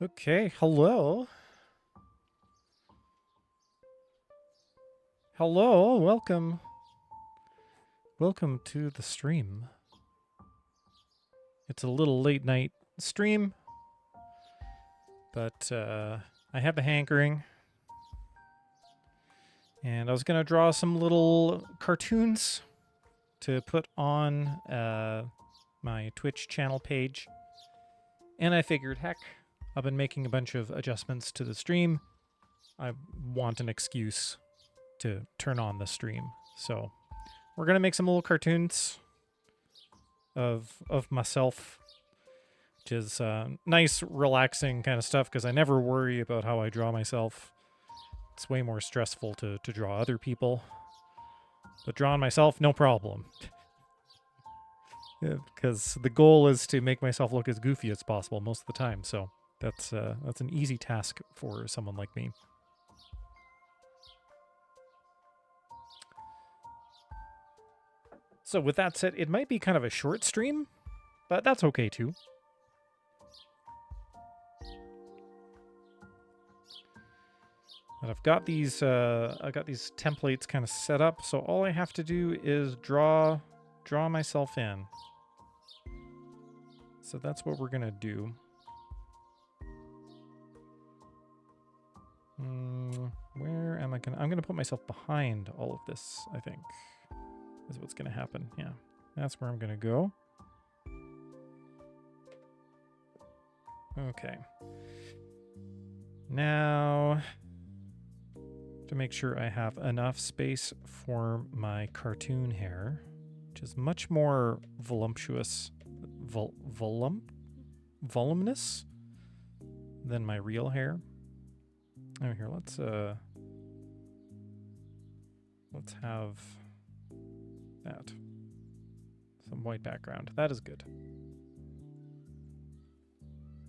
Okay, hello. Hello, welcome. Welcome to the stream. It's a little late night stream, but I have a hankering. And I was going to draw some little cartoons to put on my Twitch channel page. And I figured, heck, I've been making a bunch of adjustments to the stream. I want an excuse to turn on the stream. So we're going to make some little cartoons of myself, which is nice, relaxing kind of stuff because I never worry about how I draw myself. It's way more stressful to draw other people. But drawing myself, no problem. Because the goal is to make myself look as goofy as possible most of the time. So that's an easy task for someone like me. So with that said, it might be kind of a short stream, but that's okay too. But I've got these templates kind of set up, so all I have to do is draw myself in. So that's what we're gonna do. Where am I gonna? I'm gonna put myself behind all of this, I think, is what's gonna happen. Yeah, that's where I'm gonna go. Okay. Now, to make sure I have enough space for my cartoon hair, which is much more voluminous than my real hair. Oh, here, let's have that. Some white background. That is good.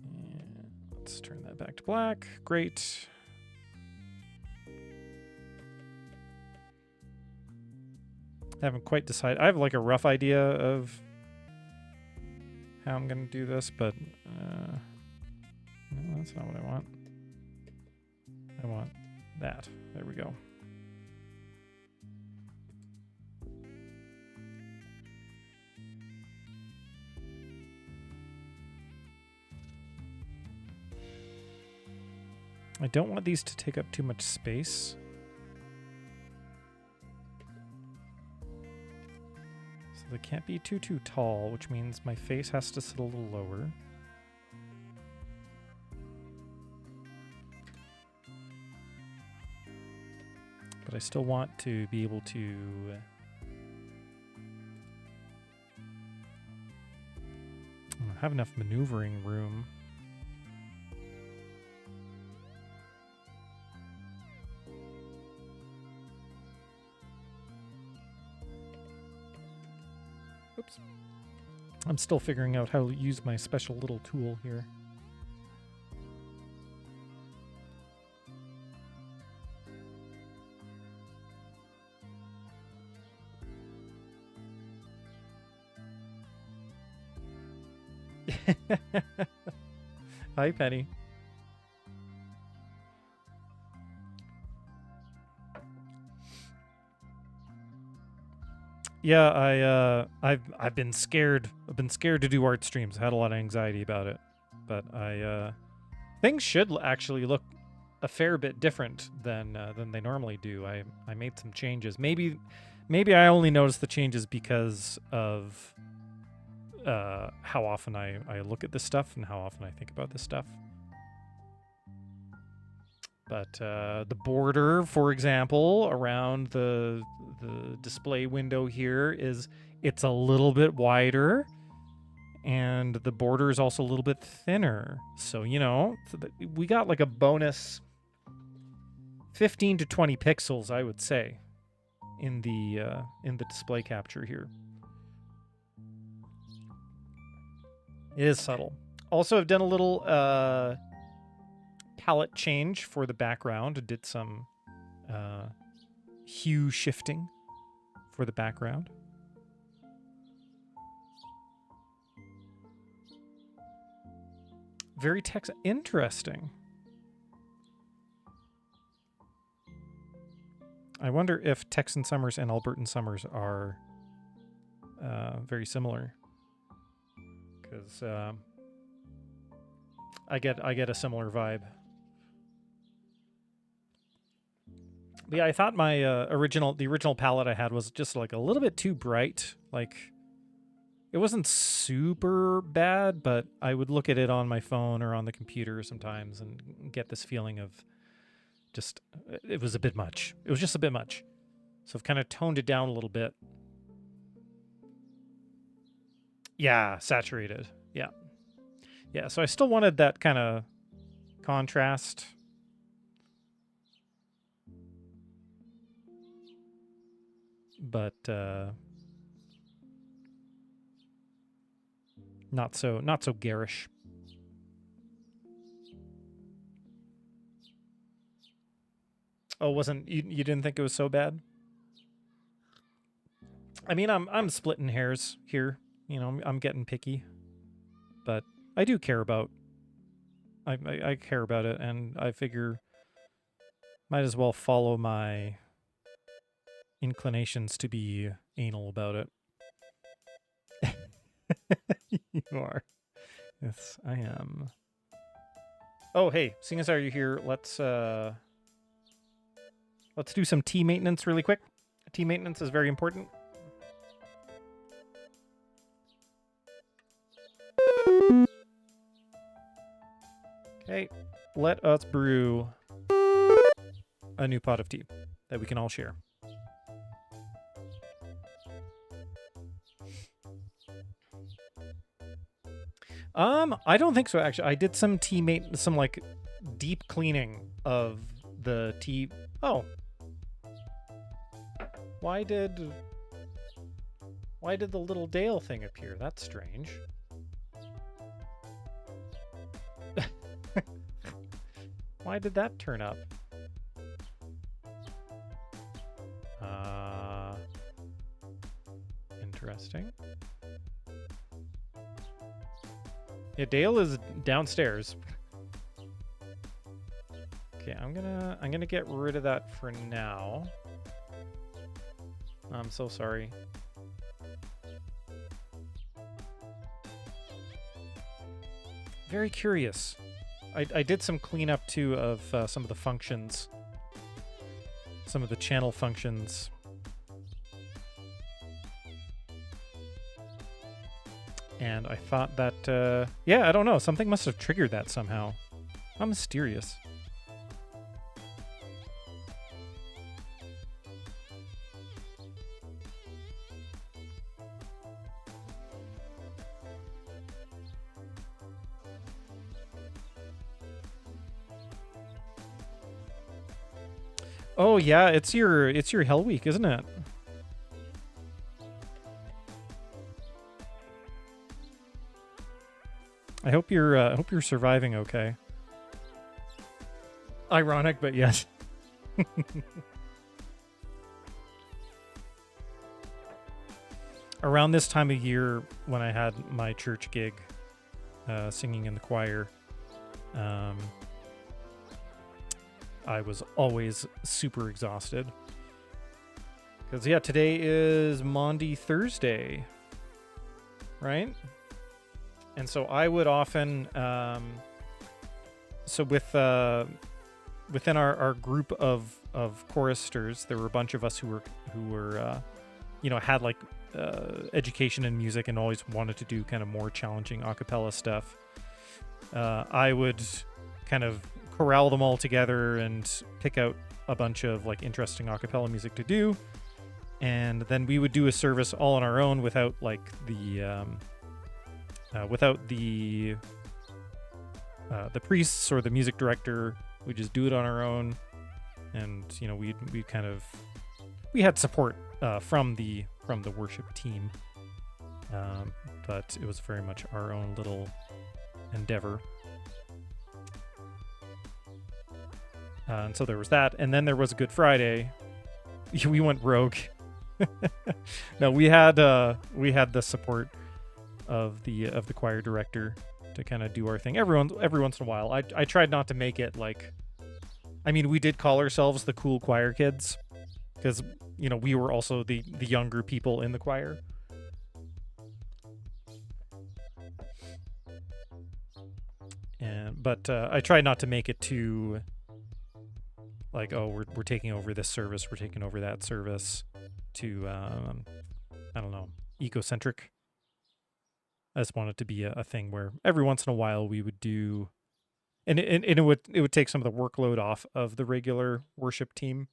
And let's turn that back to black. Great. Haven't quite decided. I have like a rough idea of how I'm going to do this, but no, that's not what I want. I want that. There we go. I don't want these to take up too much space. So they can't be too tall, which means my face has to sit a little lower. But I still want to be able to have enough maneuvering room. Oops. I'm still figuring out how to use my special little tool here. Hi, Penny. Yeah, I've been scared. I've been scared to do art streams. I had a lot of anxiety about it, but things should actually look a fair bit different than they normally do. I made some changes. Maybe I only noticed the changes because of how often I look at this stuff and how often I think about this stuff. But the border, for example, around the display window here it's a little bit wider, and the border is also a little bit thinner. So, you know, we got like a bonus 15 to 20 pixels, I would say, in the display capture here. It is subtle. Also, I've done a little palette change for the background. Did some hue shifting for the background. Very interesting. I wonder if Texan summers and Albertan summers are very similar. Because I get a similar vibe. But yeah, I thought my the original palette I had was just like a little bit too bright. Like, it wasn't super bad, but I would look at it on my phone or on the computer sometimes and get this feeling of just, it was a bit much. It was just a bit much. So I've kind of toned it down a little bit. Yeah, saturated. Yeah. Yeah, so I still wanted that kind of contrast. But not so garish. Oh, wasn't you didn't think it was so bad? I mean, I'm splitting hairs here. You know, I'm getting picky. But I do care about I care about it, and I figure might as well follow my inclinations to be anal about it. You are. Yes, I am. Oh, hey, seeing as how you're here, let's do some tea maintenance really quick. Tea maintenance is very important. Okay, let us brew a new pot of tea that we can all share. I don't think so, actually. I did some some like deep cleaning of the tea. Oh. Why did the little Dale thing appear? That's strange. Why did that turn up? Interesting. Yeah, Dale is downstairs. Okay, I'm gonna get rid of that for now. I'm so sorry. Very curious. I did some cleanup too of some of the functions, some of the channel functions. And I thought that, yeah, I don't know. Something must have triggered that somehow. How mysterious. Oh yeah, it's your Hell Week, isn't it? I hope you're surviving okay. Ironic, but yes. Around this time of year, when I had my church gig, singing in the choir, I was always super exhausted. Because, yeah, today is Maundy Thursday, right? And so I would often, so with within our group of choristers, there were a bunch of us who were you know, had like education in music and always wanted to do kind of more challenging a cappella stuff. I would kind of corral them all together and pick out a bunch of like interesting a cappella music to do, and then we would do a service all on our own without like the priests or the music director. We just do it on our own, and you know, we had support from the worship team, but it was very much our own little endeavor. And so there was that, and then there was a Good Friday. We went rogue. No, we had the support of the choir director, to kind of do our thing every once in a while. I tried not to make it like, I mean, we did call ourselves the cool choir kids because we were also the younger people in the choir. But I tried not to make it too like, oh, we're taking over this service, we're taking over that service, to I don't know, ecocentric. I just want it to be a thing where every once in a while we would do, and it would take some of the workload off of the regular worship team.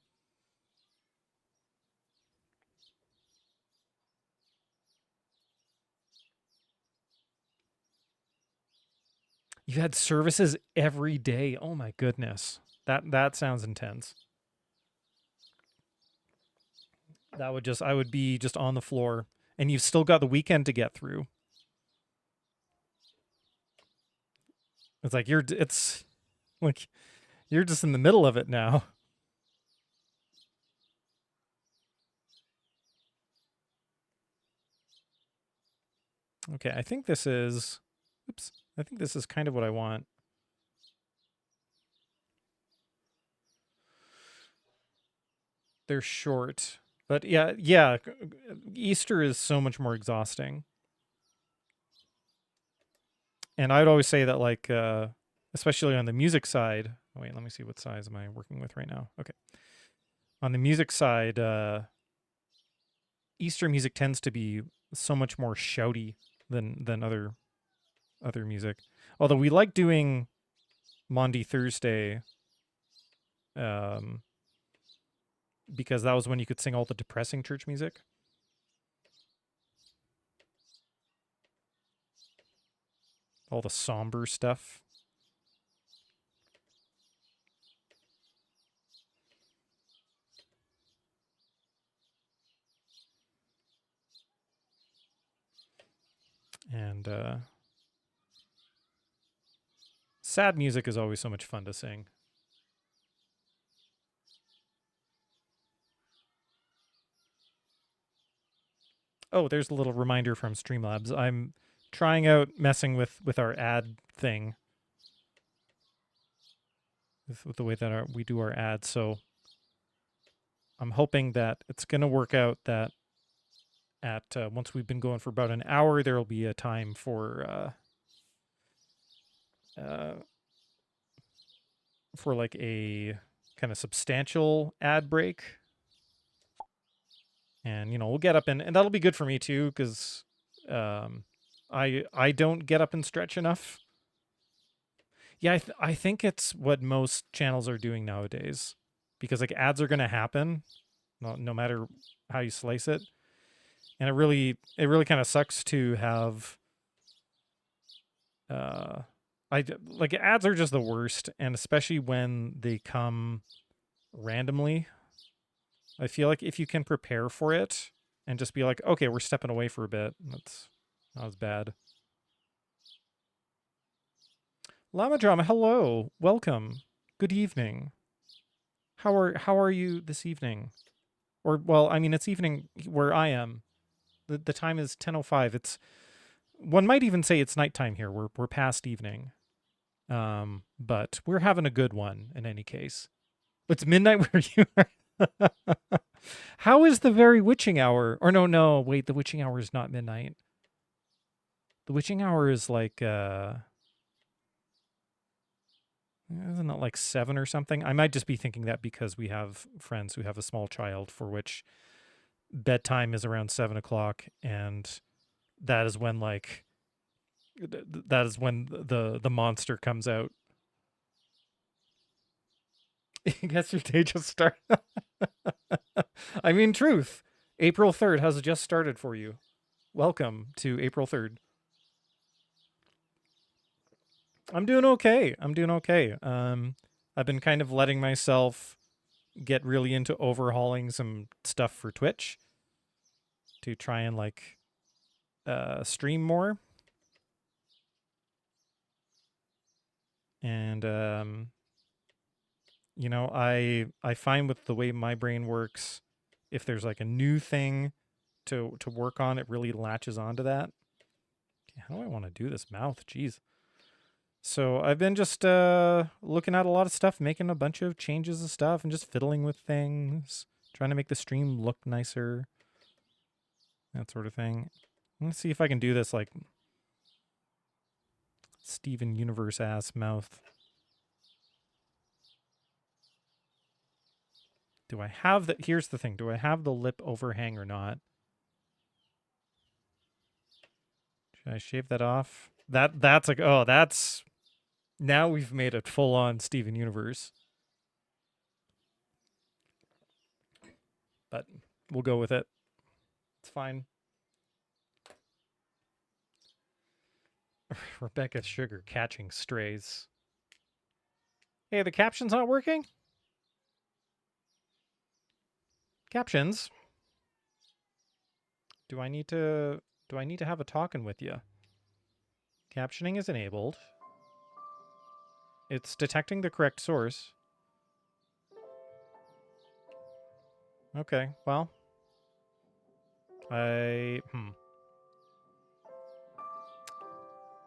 You had services every day. Oh my goodness. That sounds intense. I would be just on the floor, and you've still got the weekend to get through. It's like it's like you're just in the middle of it now. Okay, I think this is oops. I think this is kind of what I want. They're short. But yeah, Easter is so much more exhausting. And I'd always say that, like, especially on the music side. Wait, let me see, what size am I working with right now? Okay. On the music side, Easter music tends to be so much more shouty than other music. Although we like doing Maundy Thursday, um, because that was when you could sing all the depressing church music. All the somber stuff. And sad music is always so much fun to sing. Oh, there's a little reminder from Streamlabs. I'm trying out messing with our ad thing, with the way that we do our ads. So I'm hoping that it's going to work out that at once we've been going for about an hour, there will be a time for like a kind of substantial ad break. And we'll get up, and that'll be good for me too, because I don't get up and stretch enough. Yeah, I think it's what most channels are doing nowadays, because like ads are going to happen no matter how you slice it. And it really kind of sucks to have I like, ads are just the worst, and especially when they come randomly. I feel like if you can prepare for it and just be like, okay, we're stepping away for a bit, that's not as bad. Llama Drama, hello, welcome, good evening. How are you this evening? Or, well, I mean, it's evening where I am. The time is 10:05. It's, one might even say it's nighttime here. We're past evening. But we're having a good one in any case. It's midnight where you are. How is the very witching hour? Or no, wait, the witching hour is not midnight. The witching hour is like isn't it like 7 or something? I might just be thinking that because we have friends who have a small child for which bedtime is around 7 o'clock, and that is when like that is when the monster comes out. I guess your day just started. I mean, truth. April 3rd has just started for you. Welcome to April 3rd. I'm doing okay. I've been kind of letting myself get really into overhauling some stuff for Twitch to try and like stream more. And I find with the way my brain works, if there's like a new thing to work on, it really latches onto that. How do I want to do this mouth? Jeez. So I've been just looking at a lot of stuff, making a bunch of changes of stuff, and just fiddling with things, trying to make the stream look nicer, that sort of thing. Let's see if I can do this like Steven Universe ass mouth. Do I have the? Here's the thing. Do I have the lip overhang or not? Should I shave that off? That's like, oh, that's, now we've made it full on Steven Universe. But we'll go with it. It's fine. Rebecca Sugar catching strays. Hey, the caption's not working? Captions. Do I need to have a talking with you? Captioning is enabled. It's detecting the correct source. Okay, well.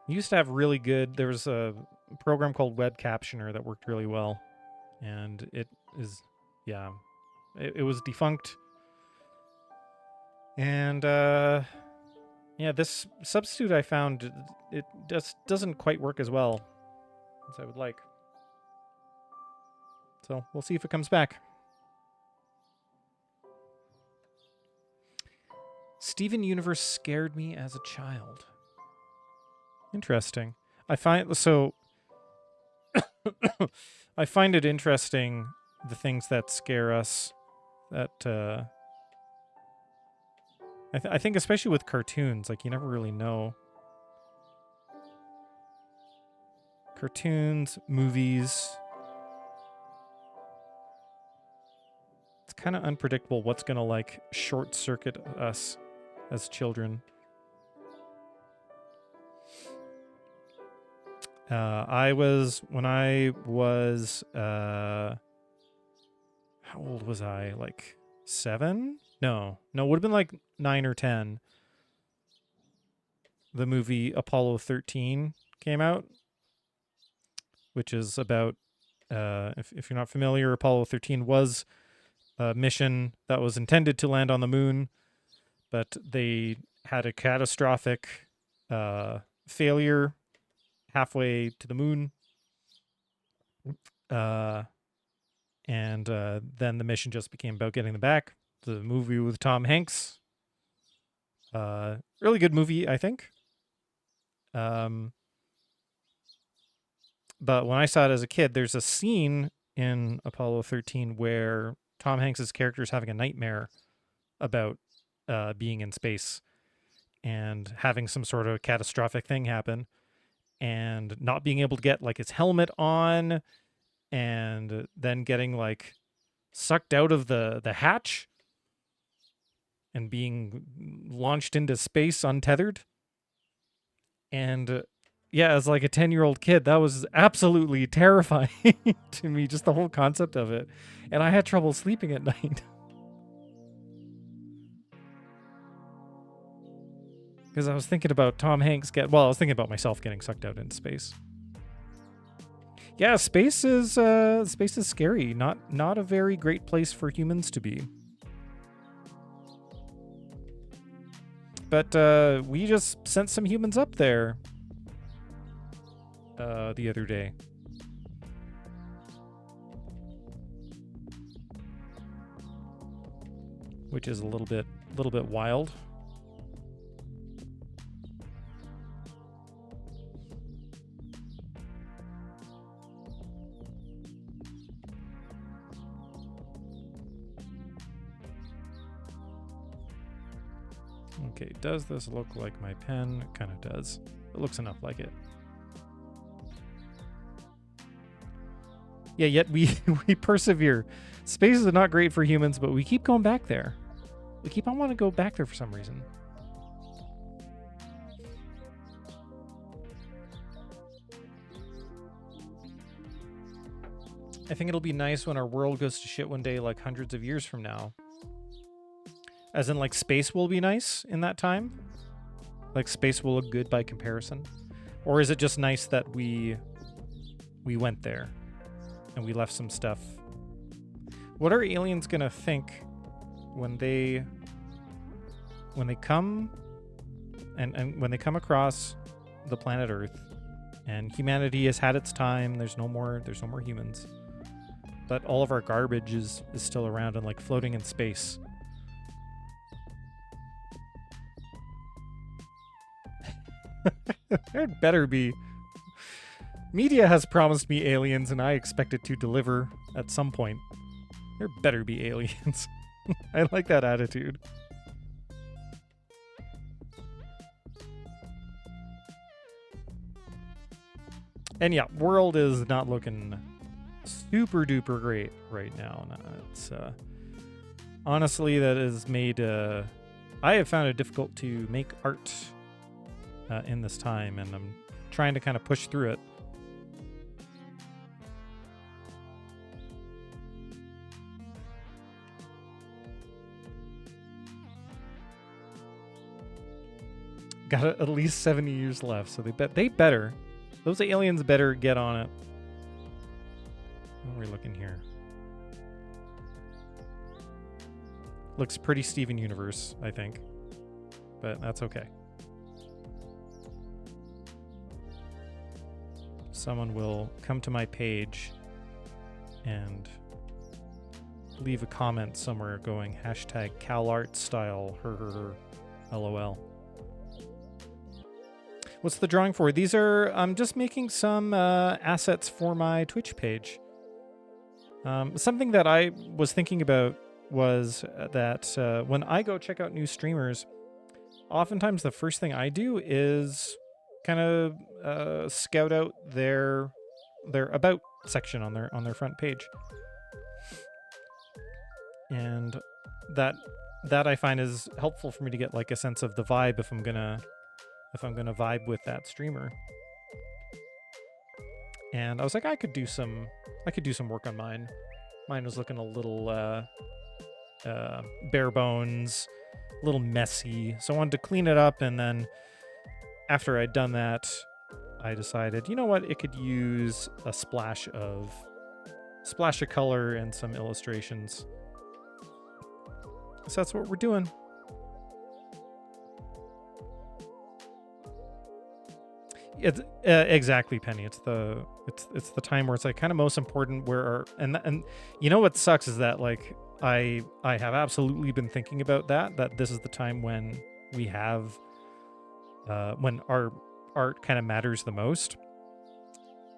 Used to have really good, there was a program called Web Captioner that worked really well. And it is, yeah, it was defunct. And yeah, this substitute I found, it just doesn't quite work as well as I would like. So we'll see if it comes back. Steven Universe scared me as a child. Interesting. I find I find it interesting, the things that scare us, that I think especially with cartoons, like you never really know. Cartoons, movies. It's kind of unpredictable what's going to like short circuit us as children. When I was, how old was I? Like 7? No, it would have been like 9 or 10. The movie Apollo 13 came out, which is about, if you're not familiar, Apollo 13 was a mission that was intended to land on the moon, but they had a catastrophic failure halfway to the moon. And then the mission just became about getting them back. The movie with Tom Hanks. Really good movie, I think. But when I saw it as a kid, there's a scene in Apollo 13 where Tom Hanks's character is having a nightmare about being in space and having some sort of catastrophic thing happen and not being able to get like his helmet on and then getting like sucked out of the hatch and being launched into space untethered. And yeah, as like a 10-year-old kid, that was absolutely terrifying to me, just the whole concept of it. And I had trouble sleeping at night. Because I was thinking about Tom Hanks I was thinking about myself getting sucked out into space. Yeah, space is scary. Not a very great place for humans to be. But we just sent some humans up there the other day. Which is a little bit wild. Okay, does this look like my pen? It kind of does. It looks enough like it. Yeah, yet we persevere. Space is not great for humans, but we keep going back there. We keep on wanting to go back there for some reason. I think it'll be nice when our world goes to shit one day, like hundreds of years from now. As in, like, space will be nice in that time. Like, space will look good by comparison. Or is it just nice that we went there and we left some stuff? What are aliens gonna think when they come and when they come across the planet Earth and humanity has had its time, there's no more humans, but all of our garbage is still around and like floating in space? It better be. Media has promised me aliens and I expect it to deliver at some point. There better be aliens. I like that attitude. And yeah, world is not looking super duper great right now. It's honestly, that has made I have found it difficult to make art in this time, and I'm trying to kind of push through it. Got at least 70 years left, so they better. Those aliens better get on it. What are we looking here? Looks pretty Steven Universe, I think. But that's okay. Someone will come to my page and leave a comment somewhere going #CalArtStyle, LOL. What's the drawing for? These are, I'm just making some assets for my Twitch page. Something that I was thinking about was that when I go check out new streamers, oftentimes the first thing I do is kind of scout out their about section on their front page, and that I find is helpful for me to get like a sense of the vibe if I'm gonna vibe with that streamer. And I was like, I could do some work on mine. Mine was looking a little bare bones, a little messy. So I wanted to clean it up, and then after I'd done that, I decided, you know what, it could use a splash of color and some illustrations. So that's what we're doing. It's exactly, Penny. It's the time where it's like kind of most important. And you know what sucks is that like I have absolutely been thinking about that this is the time when we have when our art kind of matters the most,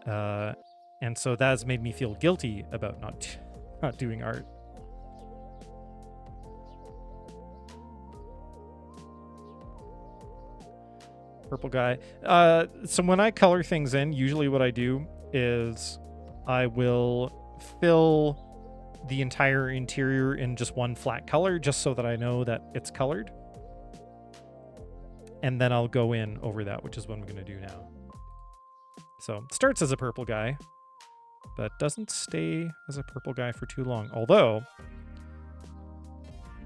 and so that has made me feel guilty about not doing art. Purple guy. So when I color things in, usually what I do is I will fill the entire interior in just one flat color, just so that I know that it's colored. And then I'll go in over that, which is what I'm going to do now. So it starts as a purple guy, but doesn't stay as a purple guy for too long. Although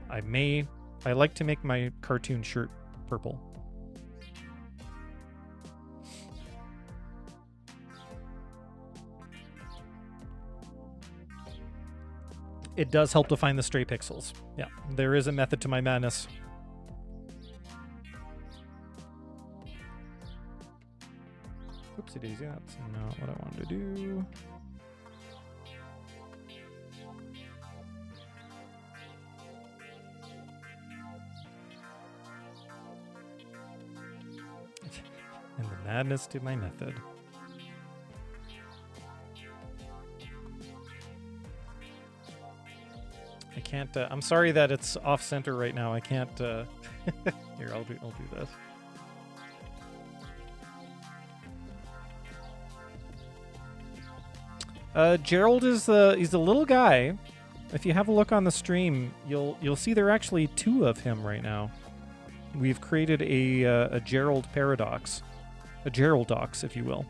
I like to make my cartoon shirt purple. It does help to find the stray pixels. Yeah, there is a method to my madness. Oopsie daisy, that's not what I wanted to do. And the madness to my method. I can't, I'm sorry that it's off center right now. I can't, here, I'll do this. Gerald is he's a little guy. If you have a look on the stream, you'll see there are actually two of him right now. We've created a Gerald paradox, a Geraldox, if you will.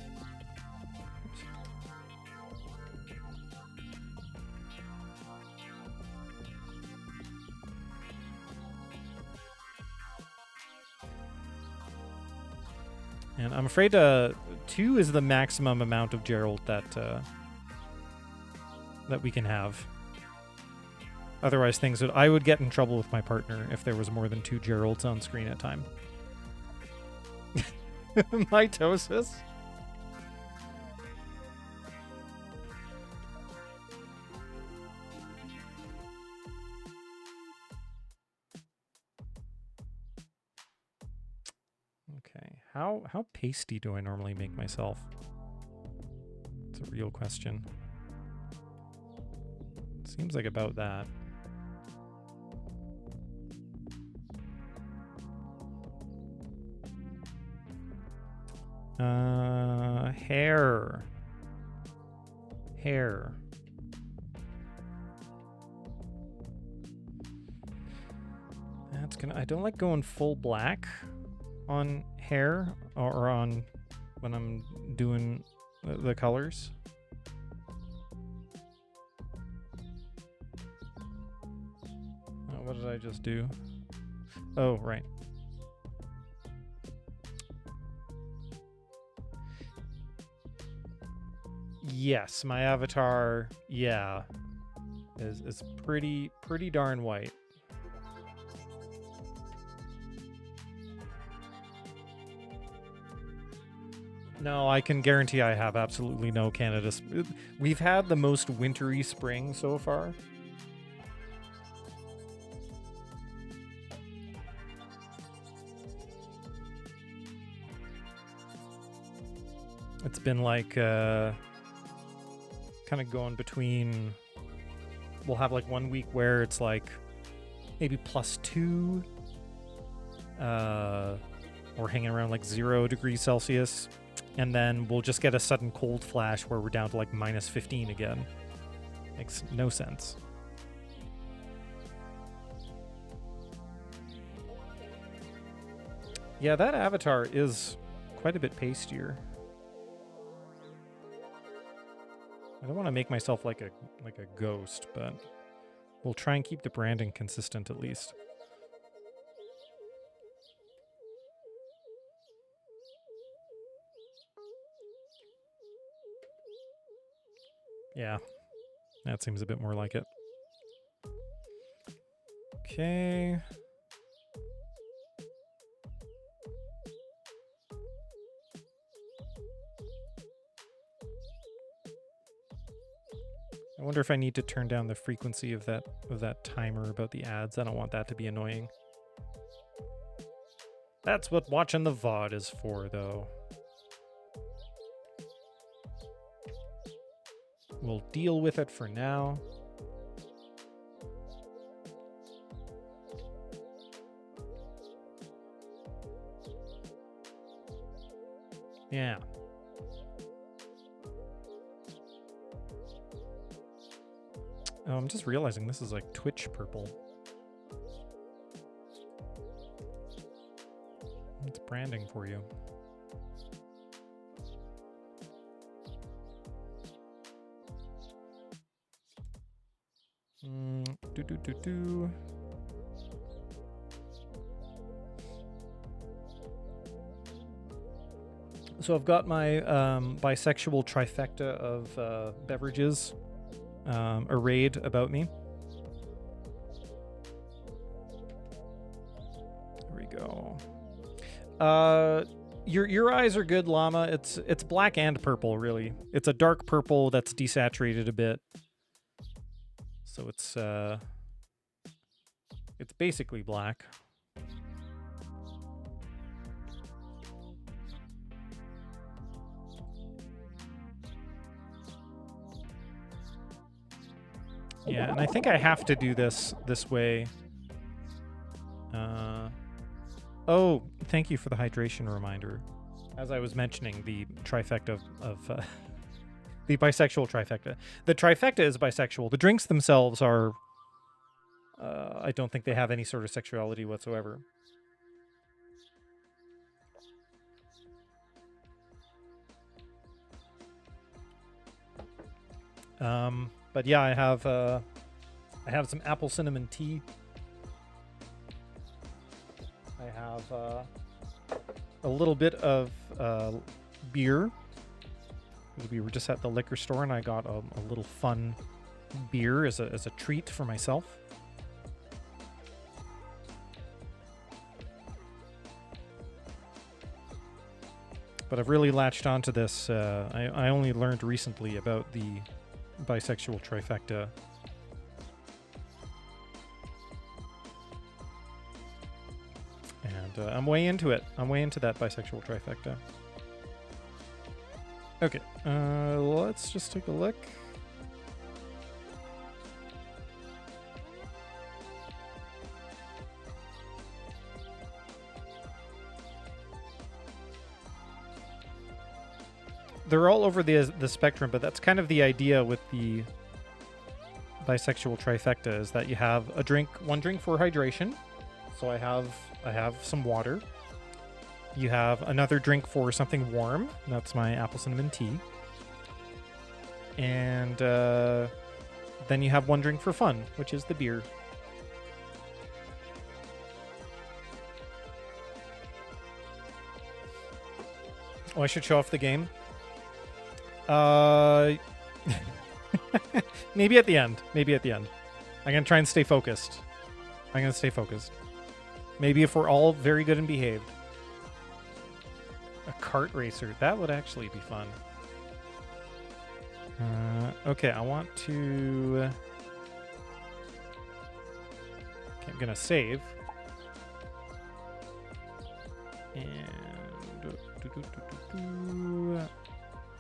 And I'm afraid 2 is the maximum amount of Gerald that that we can have. Otherwise, I would get in trouble with my partner if there was more than 2 Geralds on screen at a time. Mitosis. Okay, how pasty do I normally make myself? It's a real question. Seems like about that. Hair. That's gonna. I don't like going full black on hair or on when I'm doing the colors. Oh, what did I just do? Oh, right. Yes, my avatar, yeah, is pretty darn white. No, I can guarantee I have absolutely no Canada. We've had the most wintry spring so far. It's been like kind of going between. We'll have like 1 week where it's like maybe +2, or hanging around like 0 degrees Celsius, and then we'll just get a sudden cold flash where we're down to like -15 again. Makes no sense. Yeah, that avatar is quite a bit pastier. I don't want to make myself like a ghost, but we'll try and keep the branding consistent at least. Yeah, that seems a bit more like it. Okay. I wonder if I need to turn down the frequency of that timer about the ads. I don't want that to be annoying. That's what watching the VOD is for, though. We'll deal with it for now. Yeah. Oh, I'm just realizing this is like Twitch purple. It's branding for you. So I've got my bisexual trifecta of beverages arrayed about me. There we go. Your eyes are good, Llama. It's black and purple, really. It's a dark purple that's desaturated a bit. So it's basically black. Yeah, and I think I have to do this way. Oh, thank you for the hydration reminder. As I was mentioning, the trifecta of the bisexual trifecta. The trifecta is bisexual. The drinks themselves are, I don't think they have any sort of sexuality whatsoever. But yeah, I have some apple cinnamon tea. I have a little bit of beer. We were just at the liquor store, and I got a little fun beer as a treat for myself. But I've really latched onto this. I only learned recently about the bisexual trifecta. And I'm way into it. I'm way into that bisexual trifecta. Okay, let's just take a look. They're all over the spectrum, but that's kind of the idea with the bisexual trifecta, is that you have one drink for hydration. So I have some water. You have another drink for something warm. That's my apple cinnamon tea. And then you have one drink for fun, which is the beer. Oh, I should show off the game. Maybe at the end. Maybe at the end. I'm going to try and stay focused. Maybe if we're all very good and behaved. A kart racer. That would actually be fun. Okay, I want to... Okay, I'm going to save. And...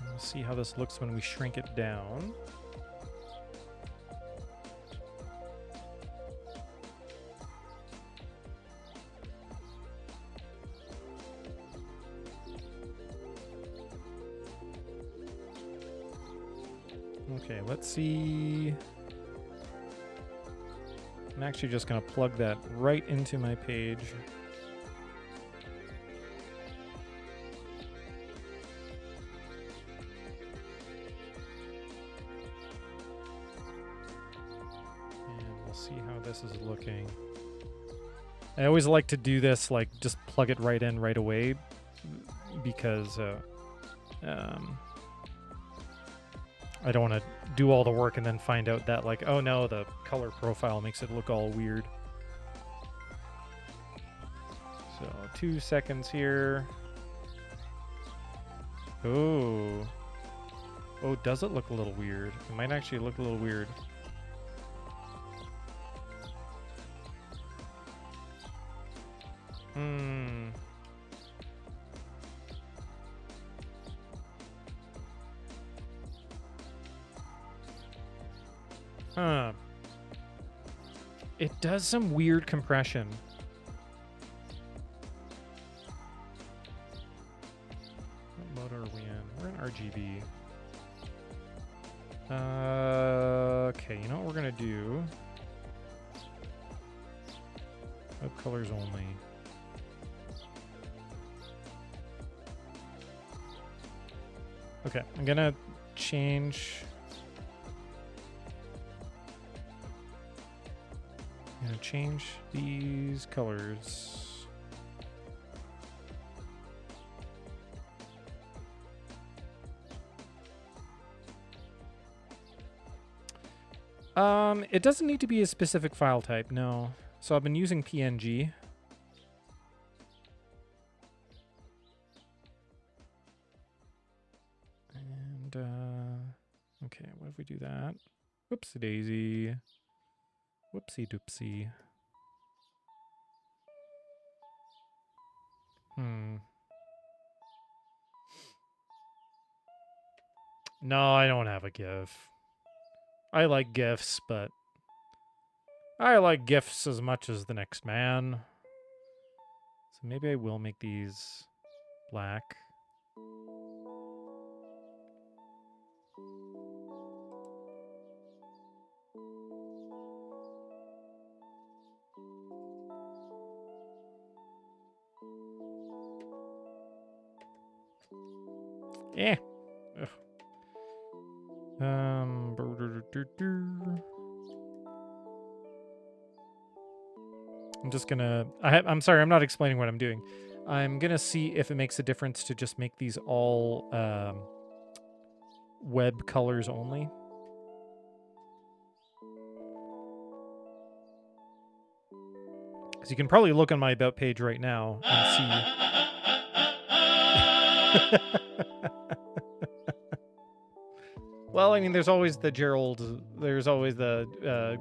We'll see how this looks when we shrink it down. Okay, let's see. I'm actually just going to plug that right into my page. And we'll see how this is looking. I always like to do this, like, just plug it right in right away, because I don't want to do all the work and then find out that, like, oh no, the color profile makes it look all weird. So 2 seconds here. Oh, does it look a little weird? It might actually look a little weird. Huh. It does some weird compression. What mode are we in? We're in RGB. Okay, you know what we're gonna do? Web colors only. Okay, I'm gonna change... I'm gonna change these colors. It doesn't need to be a specific file type, no. So I've been using PNG. And, okay, what if we do that? Whoopsie daisy. Whoopsie doopsie. No, I don't have a GIF. I like GIFs, but I like GIFs as much as the next man. So maybe I will make these black. Yeah. Ugh. I'm just gonna... I'm sorry, I'm not explaining what I'm doing. I'm gonna see if it makes a difference to just make these all web colors only. Because you can probably look on my About page right now and see. Well, I mean, there's always the Gerald, there's always the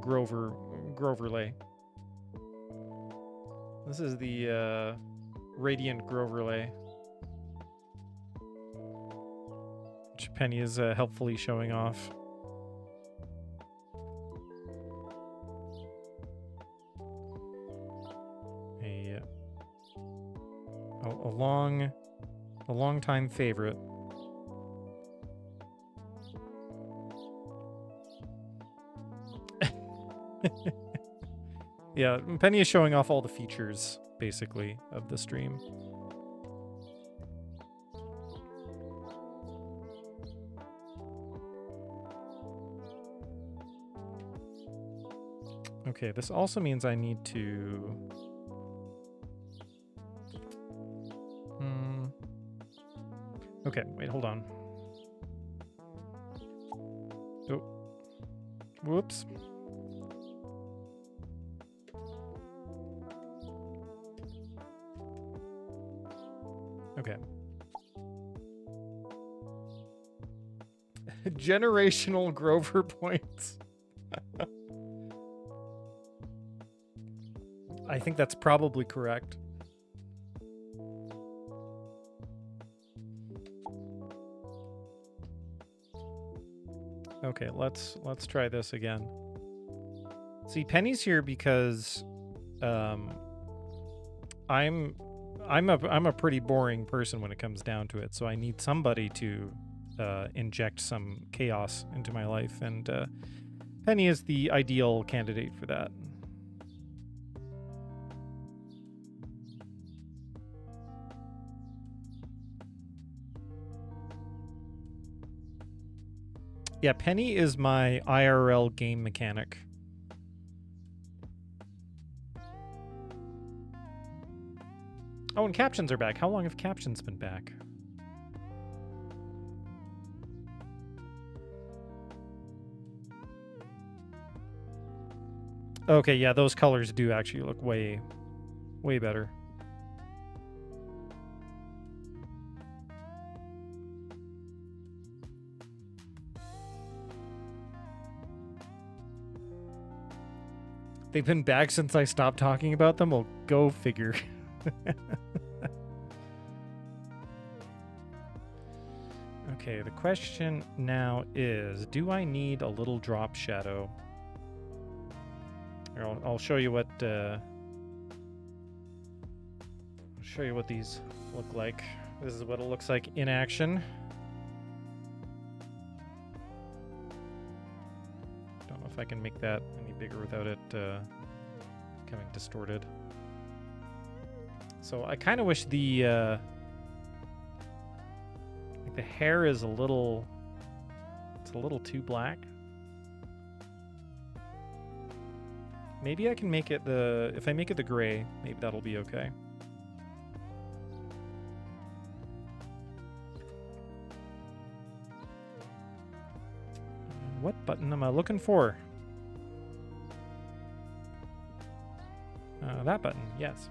Groverlay. This is the Radiant Groverlay, which Penny is helpfully showing off. A long time favorite. Yeah, Penny is showing off all the features, basically, of the stream. Okay, this also means I need to... Okay, wait, hold on. Oh. Whoops. Okay. Generational Grover points. I think that's probably correct. Okay, let's try this again. See, Penny's here because I'm a pretty boring person when it comes down to it, so I need somebody to inject some chaos into my life, and Penny is the ideal candidate for that. Yeah, Penny is my IRL game mechanic. Oh, and captions are back. How long have captions been back? Okay, yeah, those colors do actually look way better. They've been back since I stopped talking about them? Well, go figure. Okay, the question now is, do I need a little drop shadow? Here, I'll show you what these look like. This is what it looks like in action. Don't know if I can make that any bigger without it becoming distorted. So I kind of wish the hair is a little too black. Maybe I can make it if I make it the gray, maybe that'll be okay. What button am I looking for? That button, yes.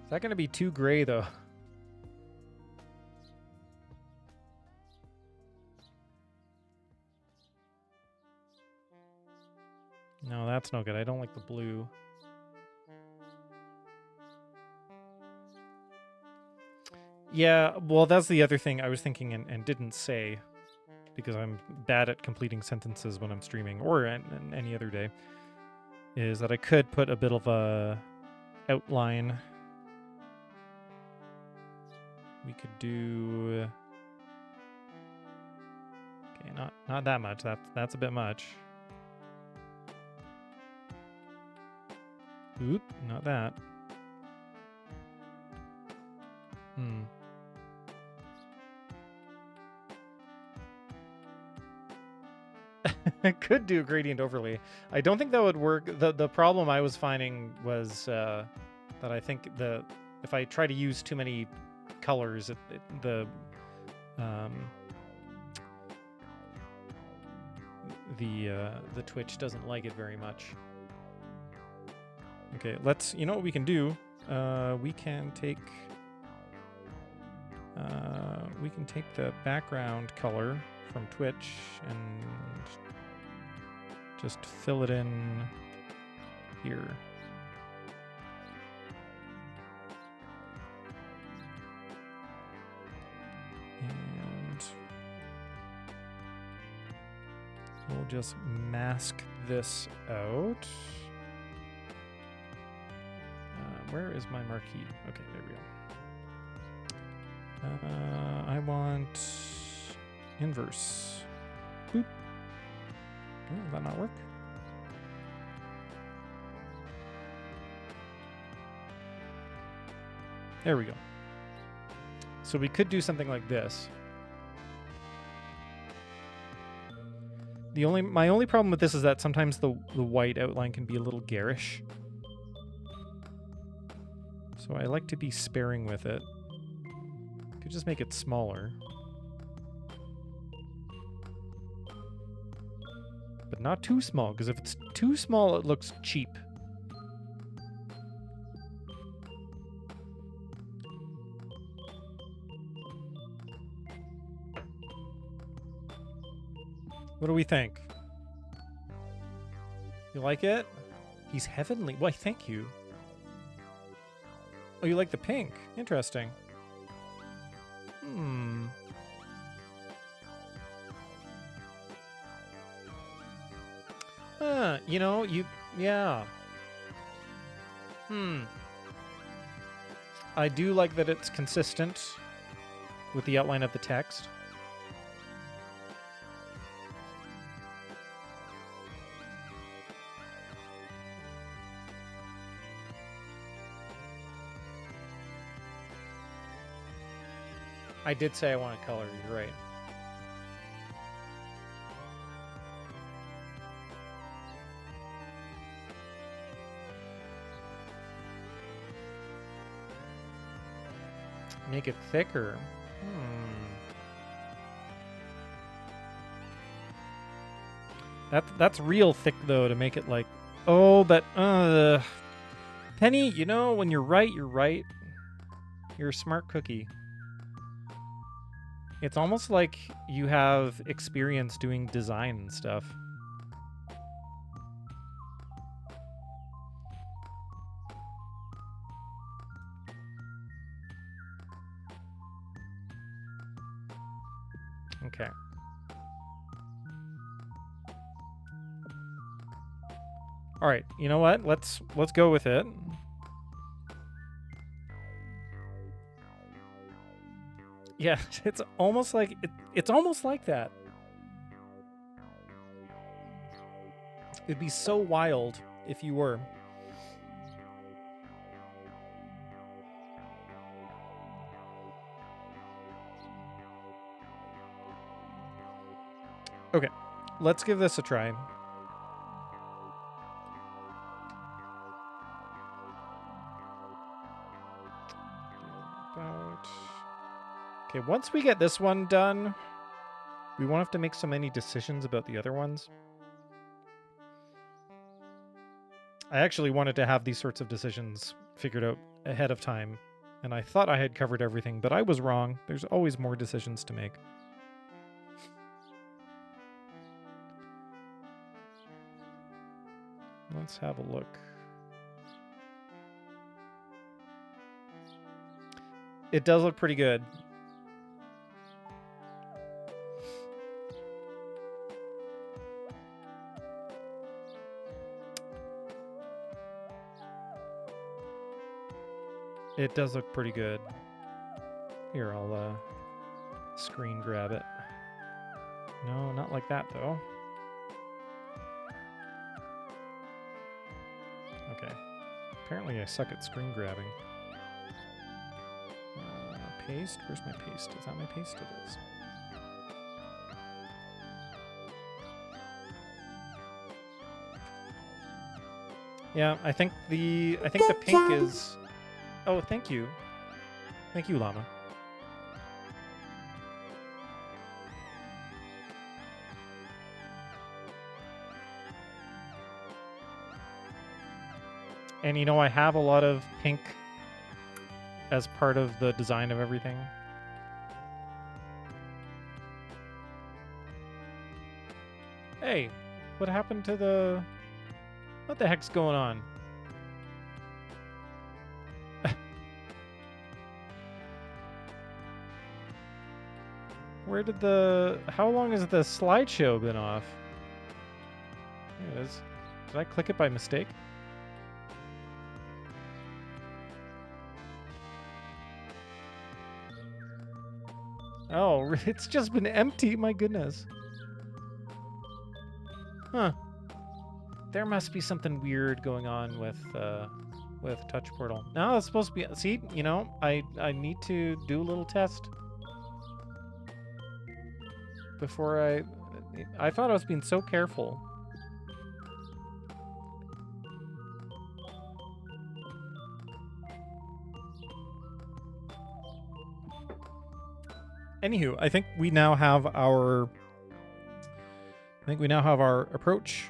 Is that going to be too gray, though? No, that's no good. I don't like the blue. Yeah, well, that's the other thing I was thinking and didn't say, because I'm bad at completing sentences when I'm streaming, or any other day, is that I could put a bit of a outline. We could do... Okay, not that much. That's a bit much. Oop, not that. Hmm. I could do a gradient overlay. I don't think that would work. The problem I was finding was that I think if I try to use too many colors, um, the Twitch doesn't like it very much. Okay, you know what we can do? We can take the background color from Twitch and just fill it in here. And we'll just mask this out. Where is my marquee? Okay, there we go. I want inverse. Boop. Oh, will that not work? There we go. So we could do something like this. My only problem with this is that sometimes the white outline can be a little garish. So I like to be sparing with it. Could just make it smaller. But not too small, because if it's too small, it looks cheap. What do we think? You like it? He's heavenly. Why, thank you. Oh, you like the pink? Interesting. You know, yeah. I do like that it's consistent with the outline of the text. I did say I want a color, you're right. Make it thicker. That's real thick though to make it like, oh, but Penny, you know, when you're right, you're right. You're a smart cookie. It's almost like you have experience doing design and stuff. Okay. All right, you know what? Let's go with it. Yeah, it's almost like it's almost like that. It'd be so wild if you were. Okay, let's give this a try. Okay, once we get this one done, we won't have to make so many decisions about the other ones. I actually wanted to have these sorts of decisions figured out ahead of time, and I thought I had covered everything, but I was wrong. There's always more decisions to make. Let's have a look. It does look pretty good. It does look pretty good. Here, I'll screen grab it. No, not like that, though. Okay. Apparently I suck at screen grabbing. paste? Where's my paste? Is that my paste? It is. Yeah, I think the pink is. Oh, thank you. Thank you, Llama. And you know, I have a lot of pink as part of the design of everything. Hey, what happened to the... What the heck's going on? Where did the... How long has the slideshow been off? There it is. Did I click it by mistake? Oh, it's just been empty. My goodness. Huh. There must be something weird going on with Touch Portal. No, it's supposed to be... See, you know, I need to do a little test. Before I thought I was being so careful. Anywho, I think we now have our approach.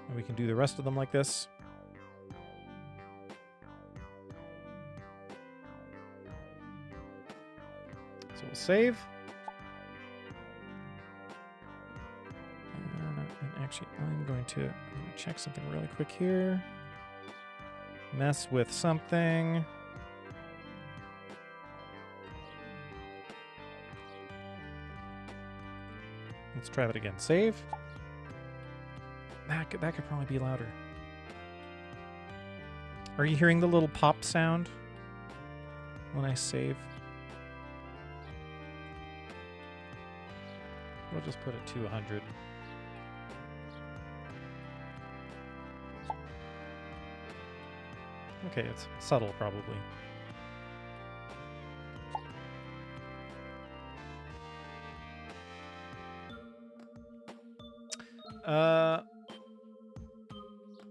And we can do the rest of them like this. So we'll save. And actually, I'm going to check something really quick here. Mess with something. Let's try that again. Save. That could probably be louder. Are you hearing the little pop sound when I save? We'll just put it to 100. Okay, it's subtle probably.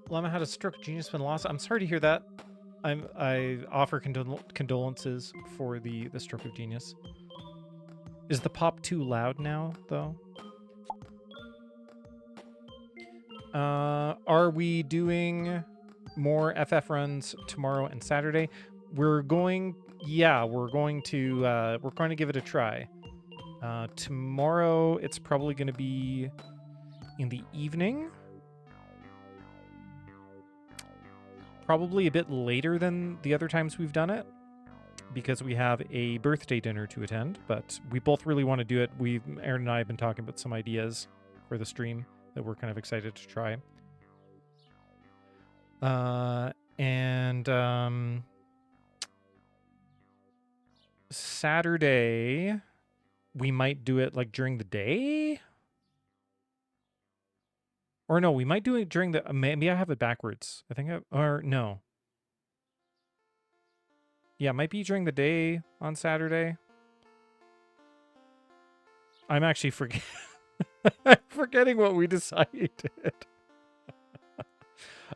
Llama had a stroke. Genius been lost. I'm sorry to hear that. I offer condolences for the stroke of genius. Is the pop too loud now, though? Are we doing more FF runs tomorrow and Saturday? We're going to give it a try. Tomorrow it's probably going to be in the evening. Probably a bit later than the other times we've done it because we have a birthday dinner to attend, but we both really want to do it. Aaron and I have been talking about some ideas for the stream that we're kind of excited to try. Saturday, we might do it like during the day. Or no, we might do it during the... maybe I have it backwards. I think or no. Yeah, it might be during the day on Saturday. I'm actually forgetting what we decided.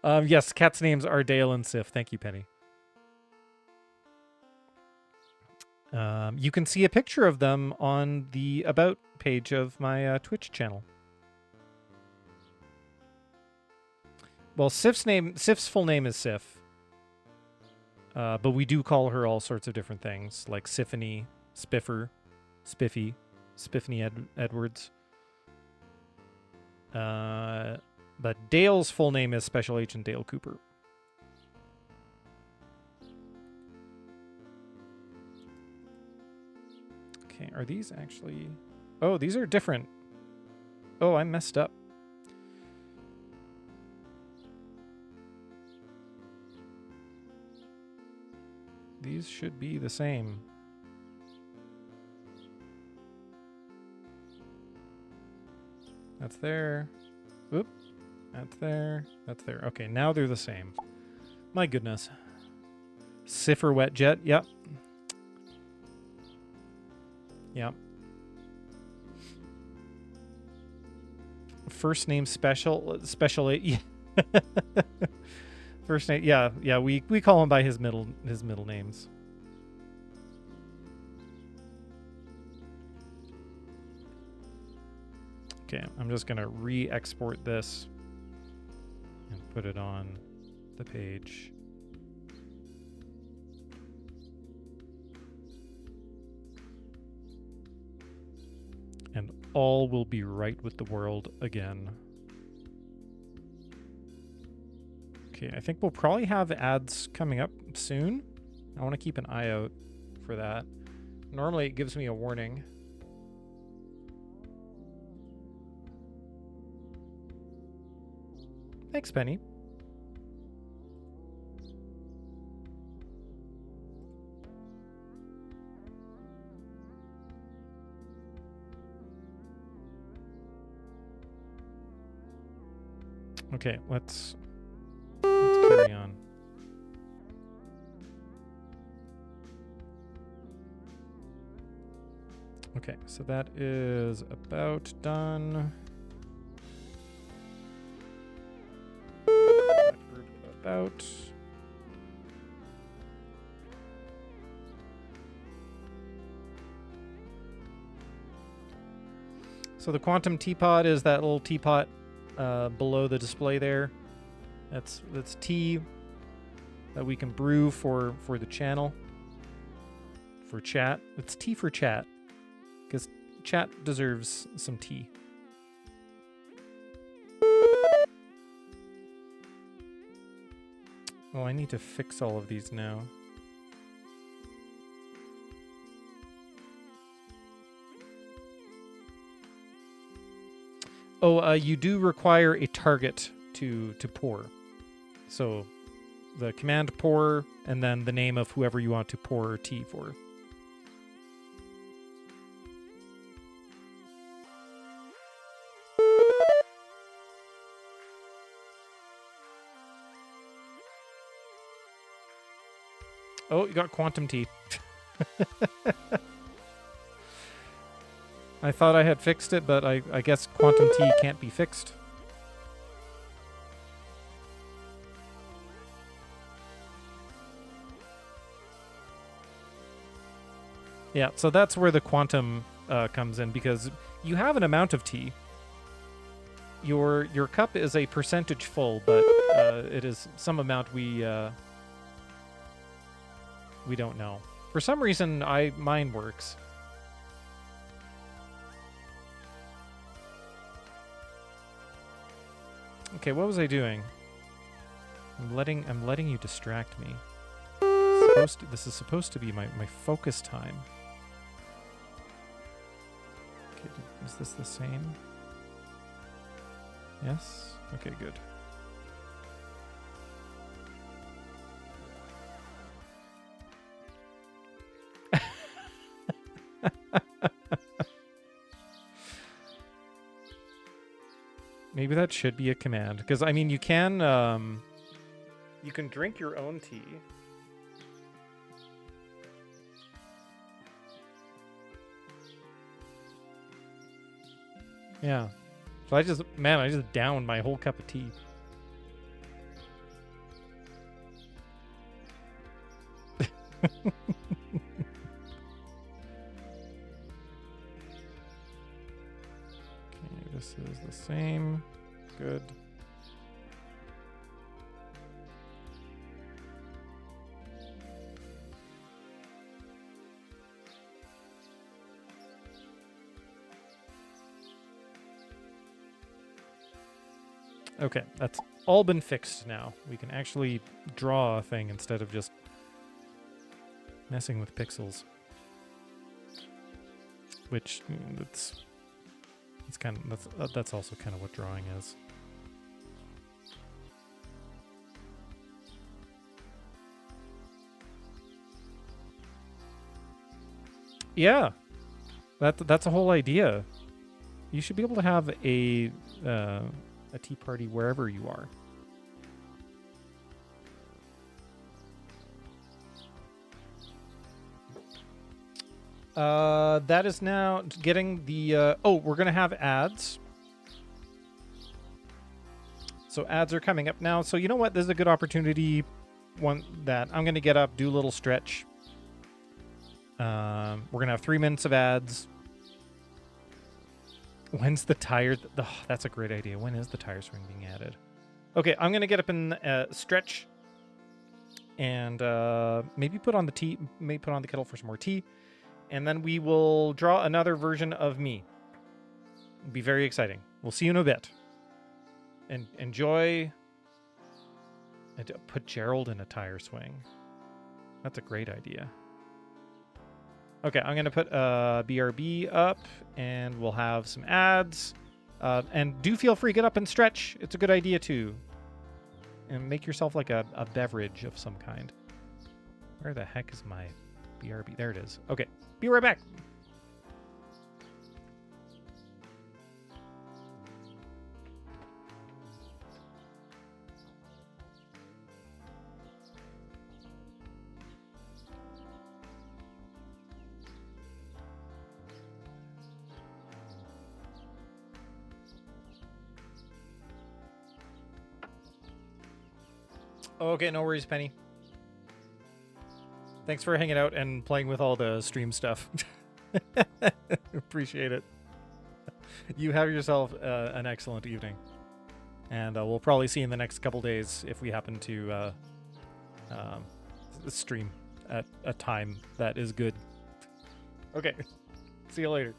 Yes, cats' names are Dale and Sif. Thank you, Penny. You can see a picture of them on the About page of my Twitch channel. Well, Sif's full name is Sif. But we do call her all sorts of different things, like Siphony, Spiffer, Spiffy, Spiffany Edwards. But Dale's full name is Special Agent Dale Cooper. Okay, are these actually... Oh, these are different. Oh, I messed up. These should be the same. That's there. Oop. That's there. That's there. Okay, now they're the same. My goodness. Cipher Wet Jet. Yep. Yep. First name special. Yeah. First name. Yeah. We call him by his middle names. Okay, I'm just gonna re-export this and put it on the page. And all will be right with the world again. Okay, I think we'll probably have ads coming up soon. I want to keep an eye out for that. Normally it gives me a warning. Thanks, Penny. Okay, let's carry on. Okay, so that is about done. About. So the quantum teapot is that little teapot below the display there. That's tea that we can brew for the channel, for chat. It's tea for chat, because chat deserves some tea. Oh, I need to fix all of these now. Oh, you do require a target to pour. So the command pour, and then the name of whoever you want to pour tea for. Oh, you got quantum tea. I thought I had fixed it, but I guess quantum tea can't be fixed. Yeah, so that's where the quantum comes in, because you have an amount of tea. Your cup is a percentage full, but it is some amount we don't know. For some reason, mine works. Okay, what was I doing? I'm letting you distract me. This is supposed to be my focus time. Okay, is this the same? Yes? Okay, good. Maybe that should be a command, because I mean you can drink your own tea. Yeah. So I just downed my whole cup of tea. This is the same. Good. Okay, that's all been fixed now. We can actually draw a thing instead of just messing with pixels. Which that's also kind of what drawing is. Yeah, that's a whole idea. You should be able to have a tea party wherever you are. That is now getting the... oh, we're going to have ads. So ads are coming up now. So you know what? This is a good opportunity. One that I'm going to get up, do a little stretch. We're going to have 3 minutes of ads. When's the tire? Oh, that's a great idea. When is the tire swing being added? Okay, I'm going to get up and stretch. And maybe put on the tea. Maybe put on the kettle for some more tea. And then we will draw another version of me. It'll be very exciting. We'll see you in a bit. And enjoy. And put Gerald in a tire swing. That's a great idea. Okay, I'm going to put BRB up, and we'll have some ads. And do feel free, get up and stretch. It's a good idea, too. And make yourself like a beverage of some kind. Where the heck is my BRB? There it is. Okay, be right back. Okay, no worries, Penny. Thanks for hanging out and playing with all the stream stuff. Appreciate it. You have yourself an excellent evening. And we'll probably see you in the next couple days if we happen to stream at a time that is good. Okay, see you later.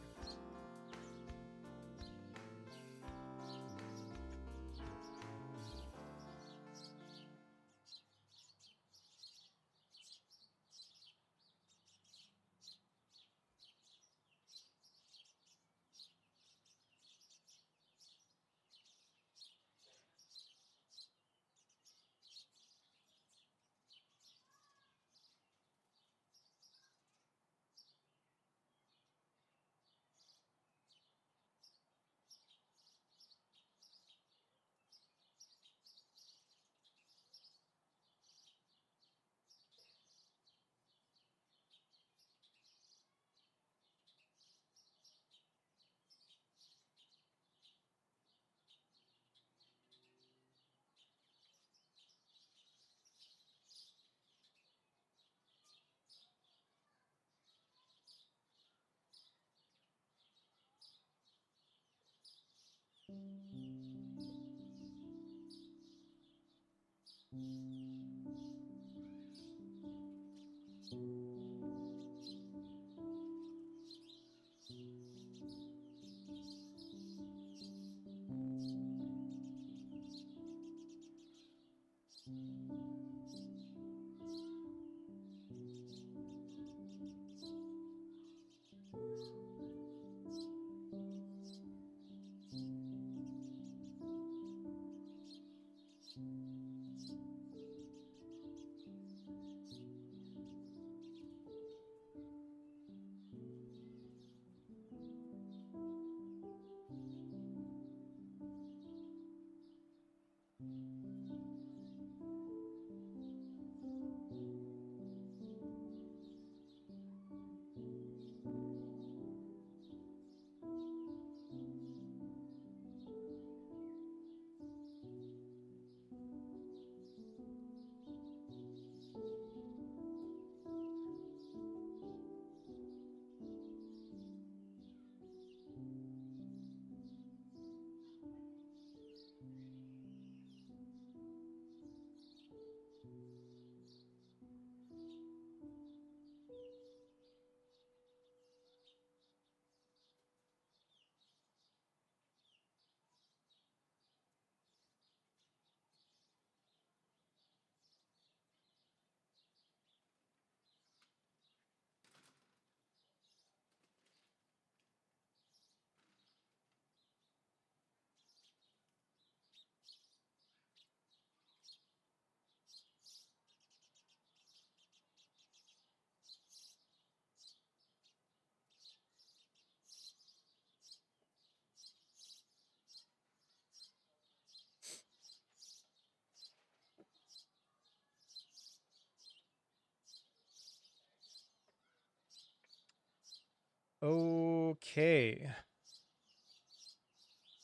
Okay.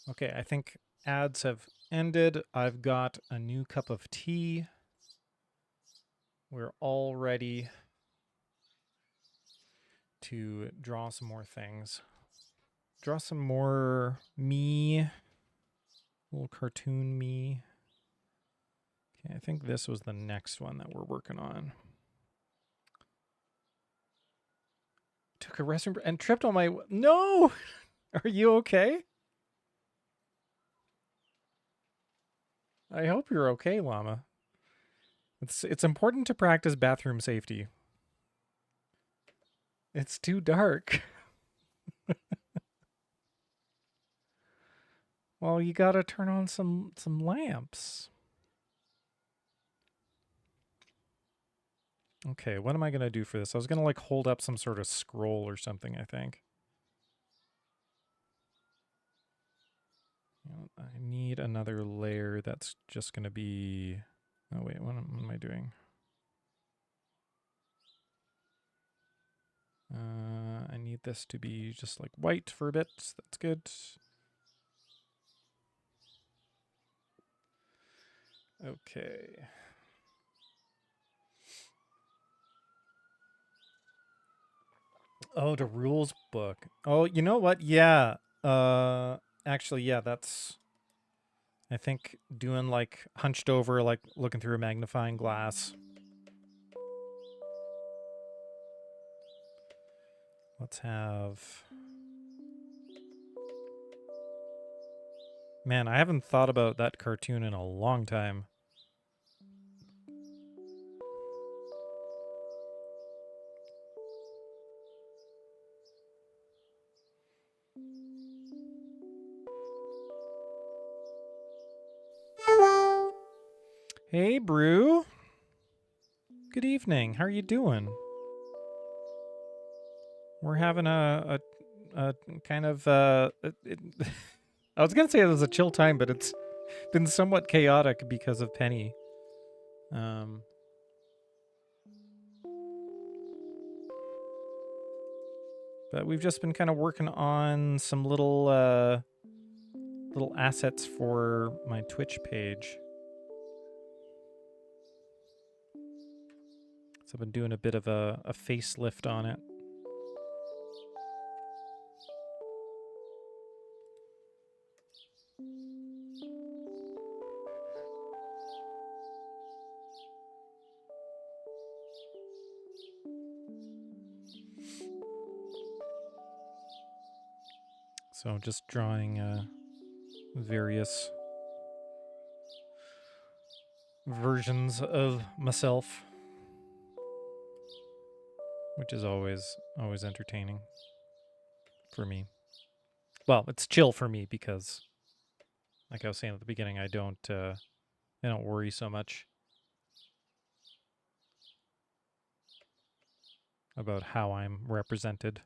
Okay, I think ads have ended. I've got a new cup of tea. We're all ready to draw some more things. Draw some more me. Little cartoon me. Okay, I think this was the next one that we're working on. Took a restroom and tripped on my... No! Are you okay? I hope you're okay, Llama. It's important to practice bathroom safety. It's too dark. Well, you gotta turn on some lamps. Okay, what am I gonna do for this? I was gonna like hold up some sort of scroll or something, I think. I need another layer that's just gonna be... Oh wait, what am I doing? I need this to be just like white for a bit. That's good. Okay. Oh, the rules book. Oh, you know what? Yeah. Actually, yeah, that's... I think doing like hunched over, like looking through a magnifying glass. Let's have... Man, I haven't thought about that cartoon in a long time. Hey, Brew. Good evening. How are you doing? We're having a kind of I was gonna say it was a chill time, but it's been somewhat chaotic because of Penny. But we've just been kind of working on some little assets for my Twitch page. So I've been doing a bit of a facelift on it. So just drawing various versions of myself, which is always entertaining for me. Well, it's chill for me because, like I was saying at the beginning, I don't worry so much about how I'm represented.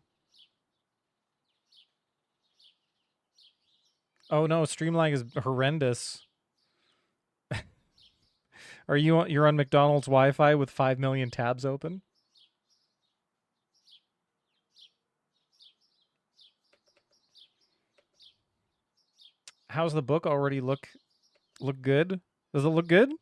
Oh no, Streamline is horrendous. You're on McDonald's Wi-Fi with 5 million tabs open? How's the book already look good? Does it look good?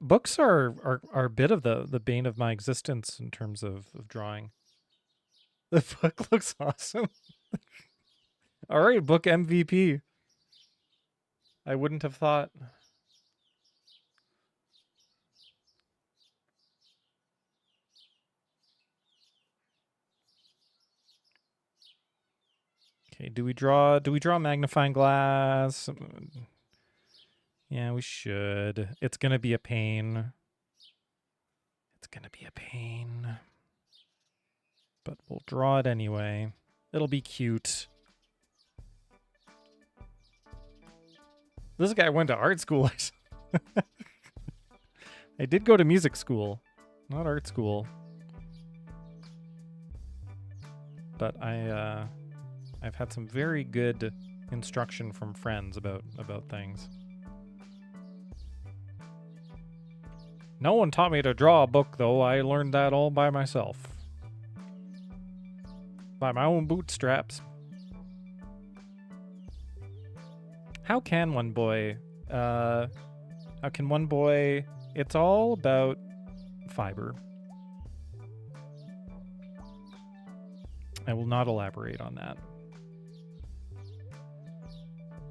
Books are a bit of the bane of my existence in terms of drawing. The book looks awesome. All right, book MVP. I wouldn't have thought. Okay, do we draw magnifying glass? Yeah, we should. It's going to be a pain. It's going to be a pain. But we'll draw it anyway. It'll be cute. This guy went to art school. I did go to music school, not art school. But I've had some very good instruction from friends about things. No one taught me to draw a book, though. I learned that all by myself. By my own bootstraps. How can one boy... how can one boy... It's all about fiber. I will not elaborate on that.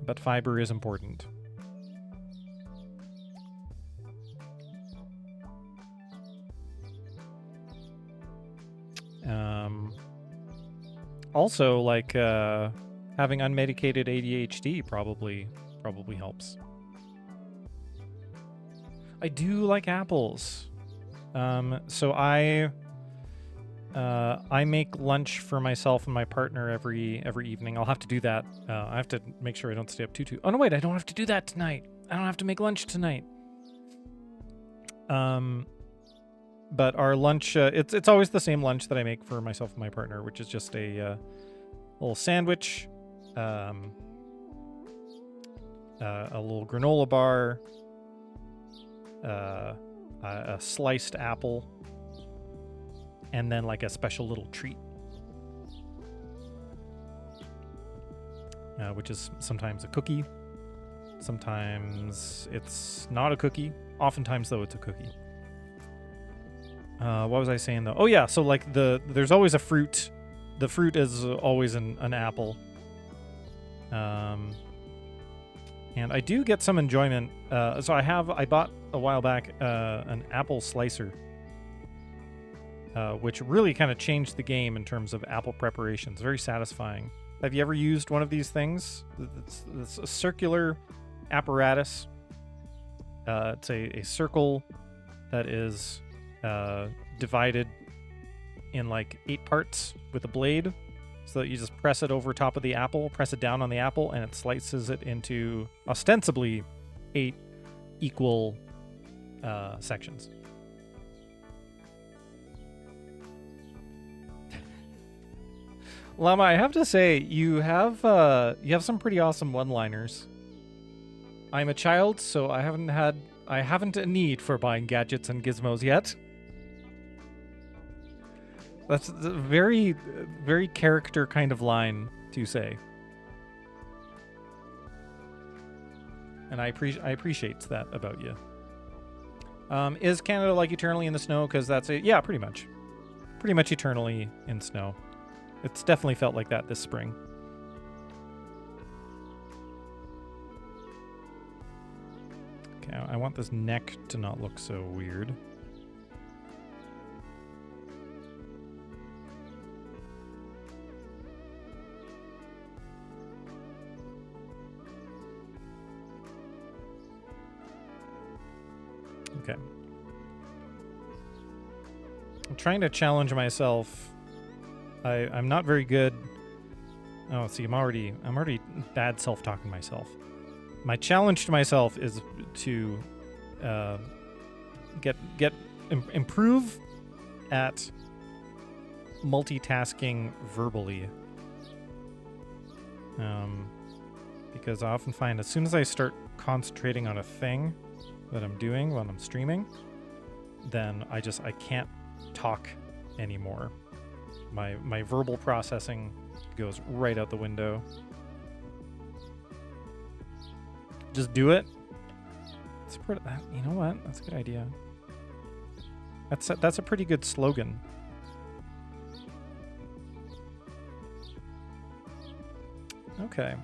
But fiber is important. Also, like, having unmedicated ADHD probably helps. I do like apples. So I make lunch for myself and my partner every evening. I'll have to do that. I have to make sure I don't stay up too. Oh no, wait! I don't have to do that tonight. I don't have to make lunch tonight. But our lunch, it's always the same lunch that I make for myself and my partner, which is just a little sandwich, a little granola bar, a sliced apple, and then like a special little treat, which is sometimes a cookie. Sometimes it's not a cookie. Oftentimes, though, it's a cookie. What was I saying, though? Oh, yeah, so like there's always a fruit. The fruit is always an apple. And I do get some enjoyment. So I bought a while back an apple slicer, which really kind of changed the game in terms of apple preparation. It's very satisfying. Have you ever used one of these things? It's a circular apparatus. It's a circle that is divided in like 8 parts with a blade, so that you just press it over top of the apple, press it down on the apple, and it slices it into ostensibly 8 equal sections. Llama, I have to say, you have some pretty awesome one-liners. I'm a child, so I haven't a need for buying gadgets and gizmos yet. That's a very, very character kind of line to say. And I appreciate that about you. Is Canada like eternally in the snow? Because that's yeah, pretty much. Pretty much eternally in snow. It's definitely felt like that this spring. Okay, I want this neck to not look so weird. Okay. I'm trying to challenge myself. I'm not very good. Oh, see, I'm already bad self-talking myself. My challenge to myself is to improve at multitasking verbally. Because I often find as soon as I start concentrating on a thing that I'm doing when I'm streaming, then I can't talk anymore. My verbal processing goes right out the window. Just do it. You know what? That's a good idea. That's a pretty good slogan. Okay.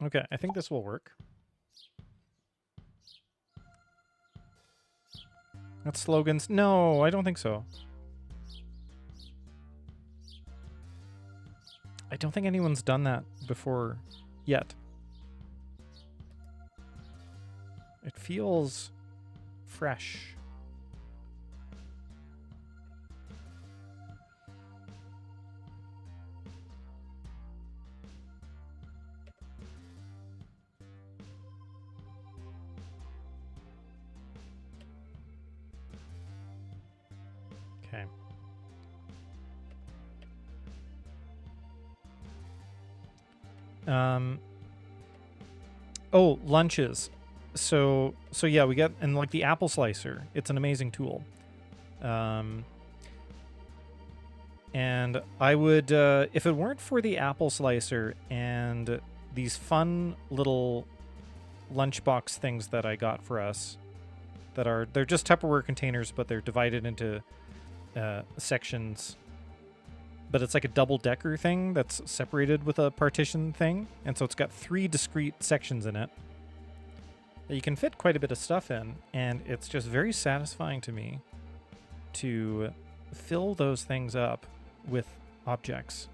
Okay, I think this will work. That's slogans. No, I don't think so. I don't think anyone's done that before yet. It feels fresh. Okay. Oh, lunches. So yeah, we get, and like the apple slicer. It's an amazing tool. And I would, if it weren't for the apple slicer and these fun little lunchbox things that I got for us, they're just Tupperware containers, but they're divided into sections. But it's like a double-decker thing that's separated with a partition thing, and so it's got 3 discrete sections in it that you can fit quite a bit of stuff in, and it's just very satisfying to me to fill those things up with objects.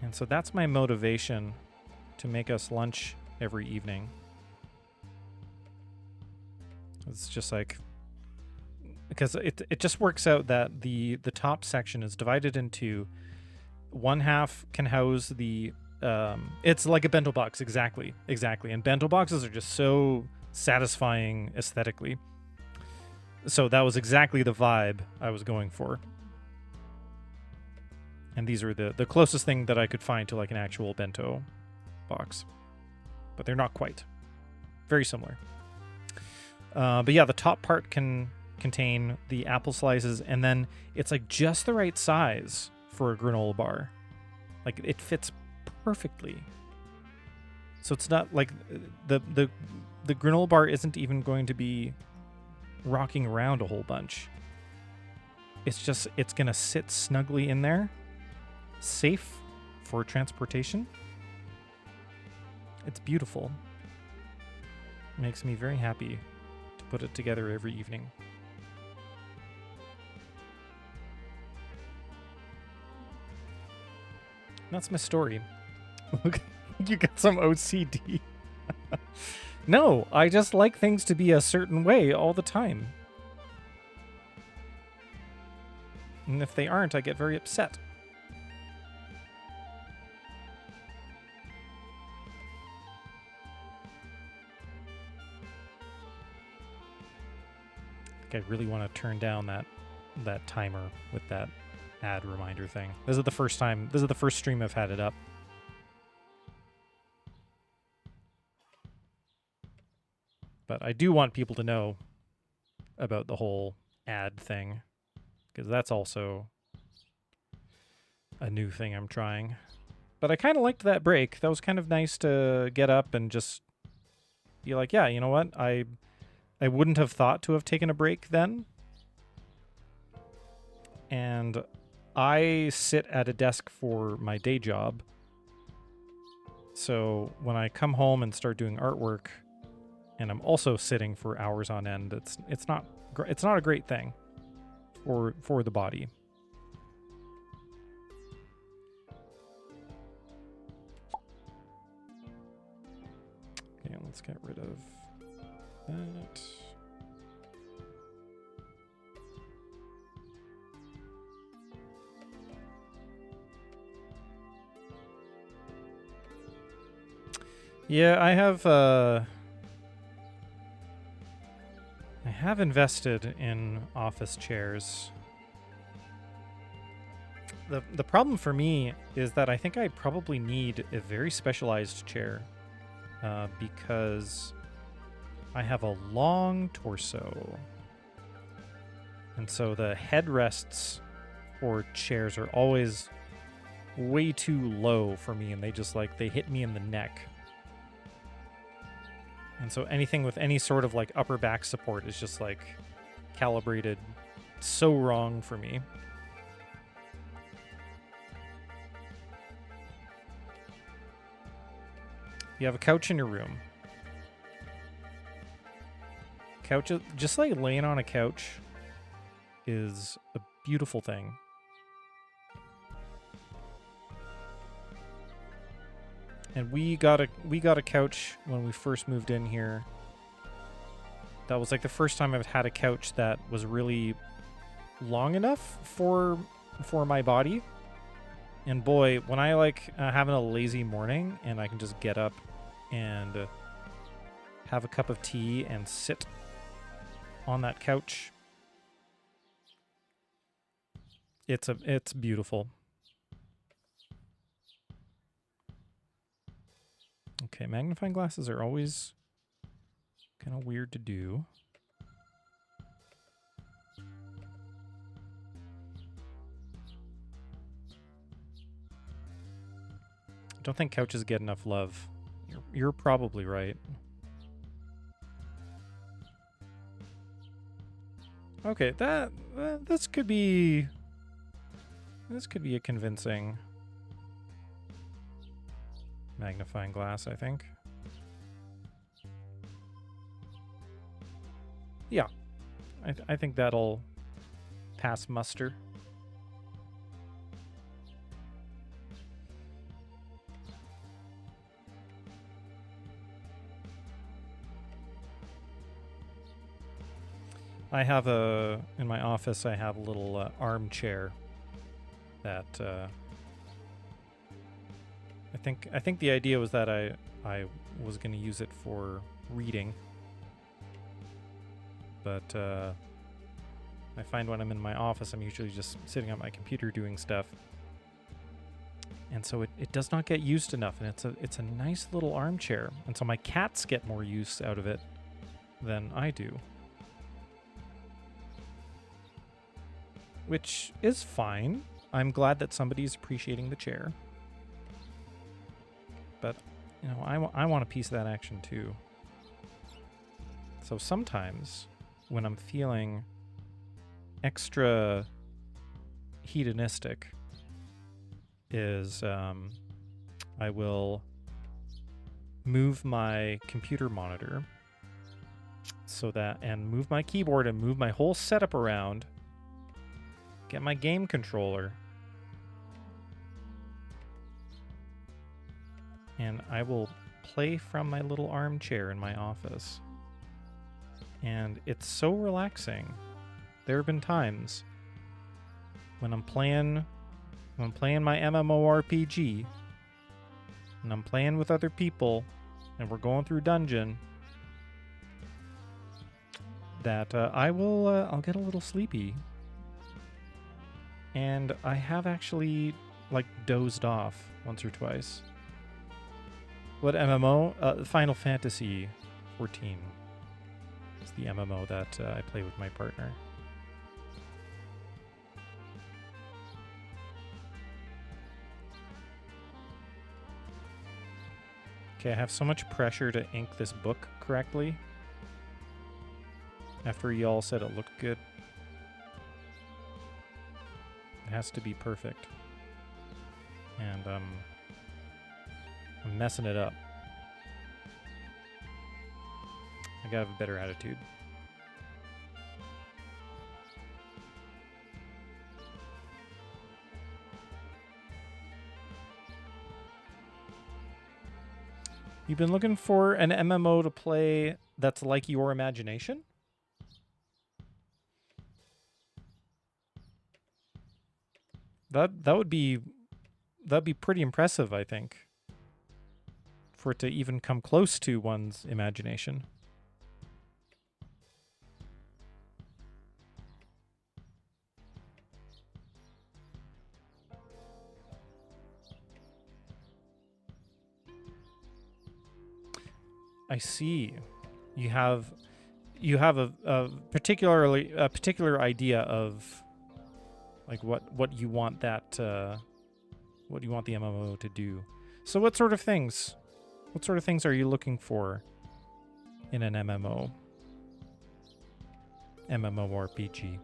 And so that's my motivation to make us lunch every evening. It's just like, because it just works out that the top section is divided into, one half can house the it's like a bento box, exactly, and bento boxes are just so satisfying aesthetically. So that was exactly the vibe I was going for. And these are the closest thing that I could find to like an actual bento box. But they're not quite. Very similar. But yeah, the top part can contain the apple slices, and then it's like just the right size for a granola bar. Like it fits perfectly. So it's not like the granola bar isn't even going to be rocking around a whole bunch. It's gonna sit snugly in there, safe for transportation. It's beautiful. It makes me very happy to put it together every evening. That's my story. Look, you got some OCD. No, I just like things to be a certain way all the time. And if they aren't, I get very upset. I think I really want to turn down that timer with that ad reminder thing. This is the first stream I've had it up. But I do want people to know about the whole ad thing, because that's also a new thing I'm trying. But I kind of liked that break. That was kind of nice to get up and just be like, yeah, you know what? I wouldn't have thought to have taken a break then. And I sit at a desk for my day job. So when I come home and start doing artwork, and I'm also sitting for hours on end, it's not a great thing for the body. Okay, let's get rid of that. Yeah, I have invested in office chairs. The problem for me is that I think I probably need a very specialized chair because I have a long torso. And so the headrests for chairs are always way too low for me, and they hit me in the neck. And so anything with any sort of like upper back support is just like calibrated so wrong for me. You have a couch in your room. Just like laying on a couch is a beautiful thing. And we got a couch when we first moved in here. That was like the first time I've had a couch that was really long enough for my body. And boy, when I like having a lazy morning and I can just get up and have a cup of tea and sit on that couch, it's beautiful. Okay, magnifying glasses are always kind of weird to do. I don't think couches get enough love. You're probably right. Okay, this could be a convincing magnifying glass, I think. Yeah, I think that'll pass muster. I have in my office, I have a little armchair that I think the idea was that I was going to use it for reading, but I find when I'm in my office, I'm usually just sitting at my computer doing stuff, and so it does not get used enough. And it's a nice little armchair, and so my cats get more use out of it than I do, which is fine. I'm glad that somebody's appreciating the chair. But, you know, I want a piece of that action too. So sometimes when I'm feeling extra hedonistic is I will move my computer monitor and move my keyboard and move my whole setup around, get my game controller, and I will play from my little armchair in my office. And it's so relaxing. There have been times when I'm playing my MMORPG and I'm playing with other people and we're going through dungeon that I'll get a little sleepy. And I have actually like dozed off once or twice. What MMO? Final Fantasy 14 is the MMO that I play with my partner. Okay, I have so much pressure to ink this book correctly. After y'all said it looked good. It has to be perfect. And I'm messing it up. I gotta have a better attitude. You've been looking for an MMO to play that's like your imagination? That'd be pretty impressive, I think, for it to even come close to one's imagination. I see. You have a particular idea of like what you want that what you want the MMO to do. So what sort of things are you looking for in an MMO? MMORPG.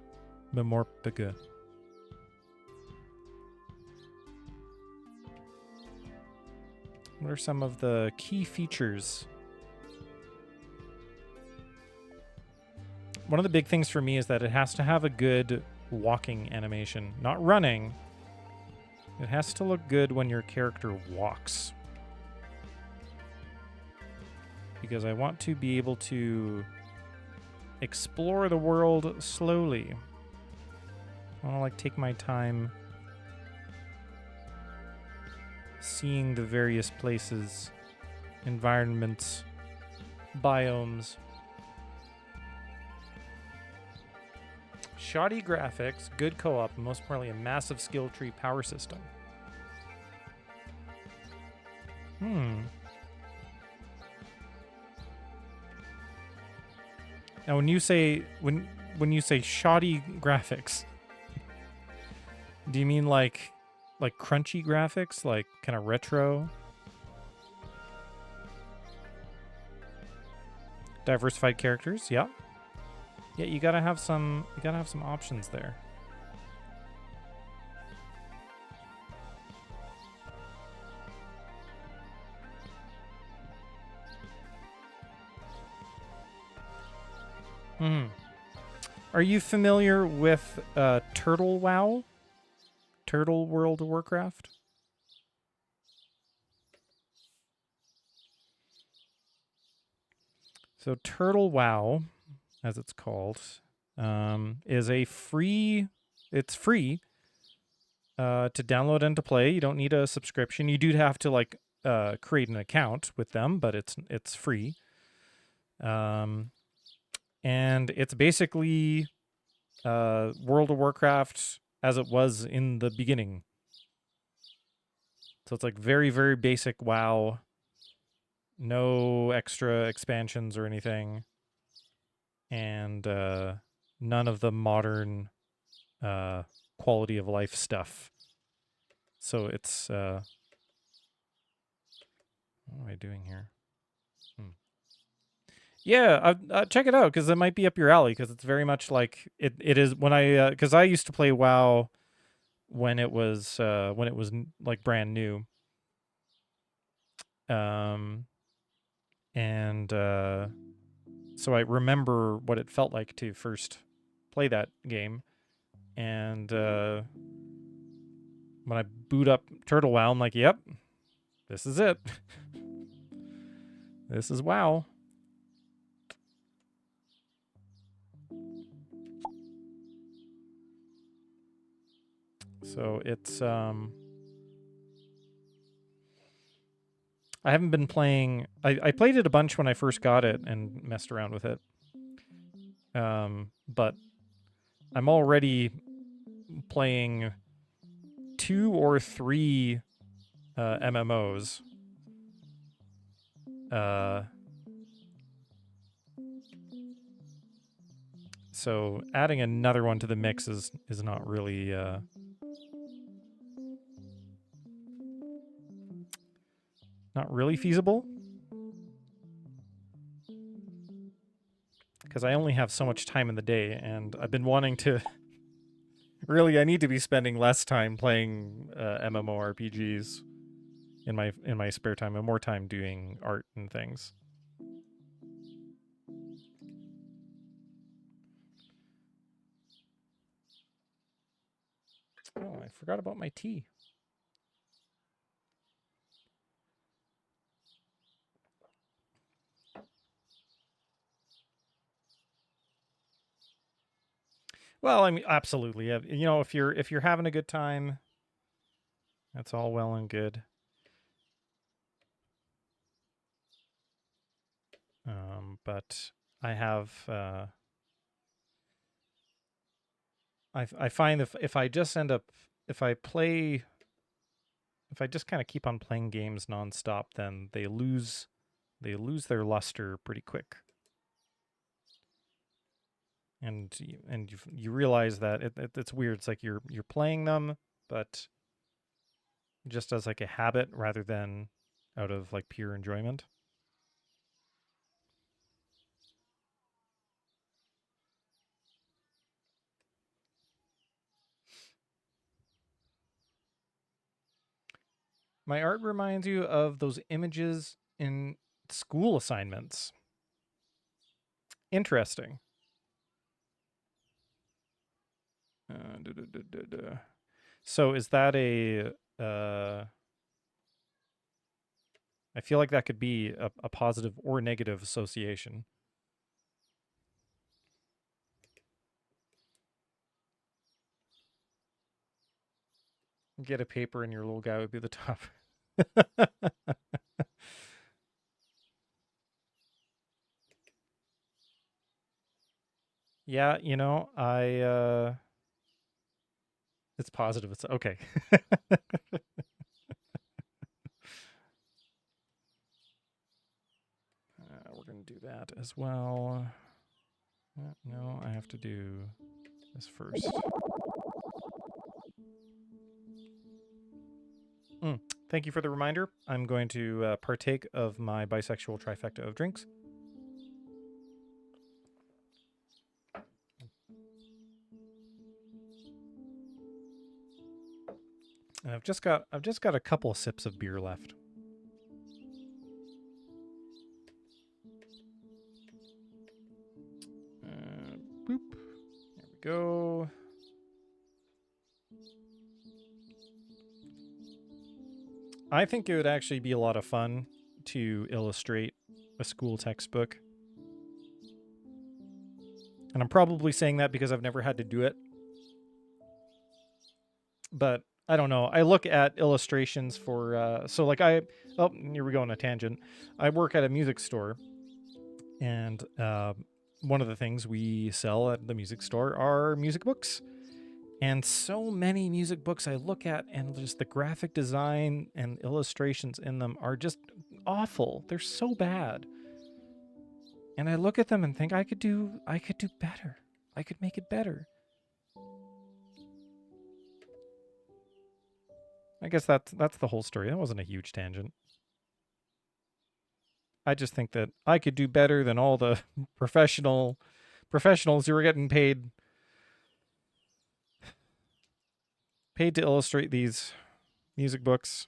MMORPG. What are some of the key features? One of the big things for me is that it has to have a good walking animation. Not running. It has to look good when your character walks. Because I want to be able to explore the world slowly. I want to like take my time seeing the various places, environments, biomes. Shoddy graphics, good co-op, and most importantly, a massive skill tree power system. Now, when you say shoddy graphics, do you mean like crunchy graphics, like kind of retro? Diversified characters, yeah. Yeah, you gotta have some options there. Hmm. Are you familiar with Turtle WoW? Turtle World of Warcraft? So Turtle WoW, as it's called, is a free. It's free to download and to play. You don't need a subscription. You do have to create an account with them, but it's free. And it's basically World of Warcraft as it was in the beginning. So it's like very, very basic WoW. No extra expansions or anything. And none of the modern quality of life stuff. So it's what am I doing here? Yeah, check it out because it might be up your alley because it's very much like it is when I because I used to play WoW when it was like brand new. And so I remember what it felt like to first play that game. And when I boot up Turtle WoW, I'm like, yep, this is it. This is WoW. So it's I haven't been playing. I played it a bunch when I first got it and messed around with it. But I'm already playing 2 or 3 MMOs. So adding another one to the mix is not really feasible because I only have so much time in the day, and I've been wanting to. Really, I need to be spending less time playing MMORPGs in my spare time and more time doing art and things. Oh, I forgot about my tea. Well, I mean, absolutely. You know, if you're having a good time, that's all well and good. But I have I find if I just end up if I just kind of keep on playing games nonstop, then they lose their luster pretty quick. And you realize that it's weird. It's like you're playing them, but just as like a habit rather than out of like pure enjoyment. My art reminds you of those images in school assignments. Interesting. So is that a I feel like that could be a positive or negative association. Get a paper and your little guy would be the top. Yeah, you know, it's positive. It's okay. We're going to do that as well. No, I have to do this first. Thank you for the reminder. I'm going to partake of my bisexual trifecta of drinks. And I've just got a couple sips of beer left. Boop. There we go. I think it would actually be a lot of fun to illustrate a school textbook. And I'm probably saying that because I've never had to do it. But I don't know. I look at illustrations for here we go on a tangent. I work at a music store, and one of the things we sell at the music store are music books. And so many music books I look at, and just the graphic design and illustrations in them are just awful. They're so bad. And I look at them and think I could do better. I could make it better. I guess that's the whole story. That wasn't a huge tangent. I just think that I could do better than all the professionals who are getting paid to illustrate these music books.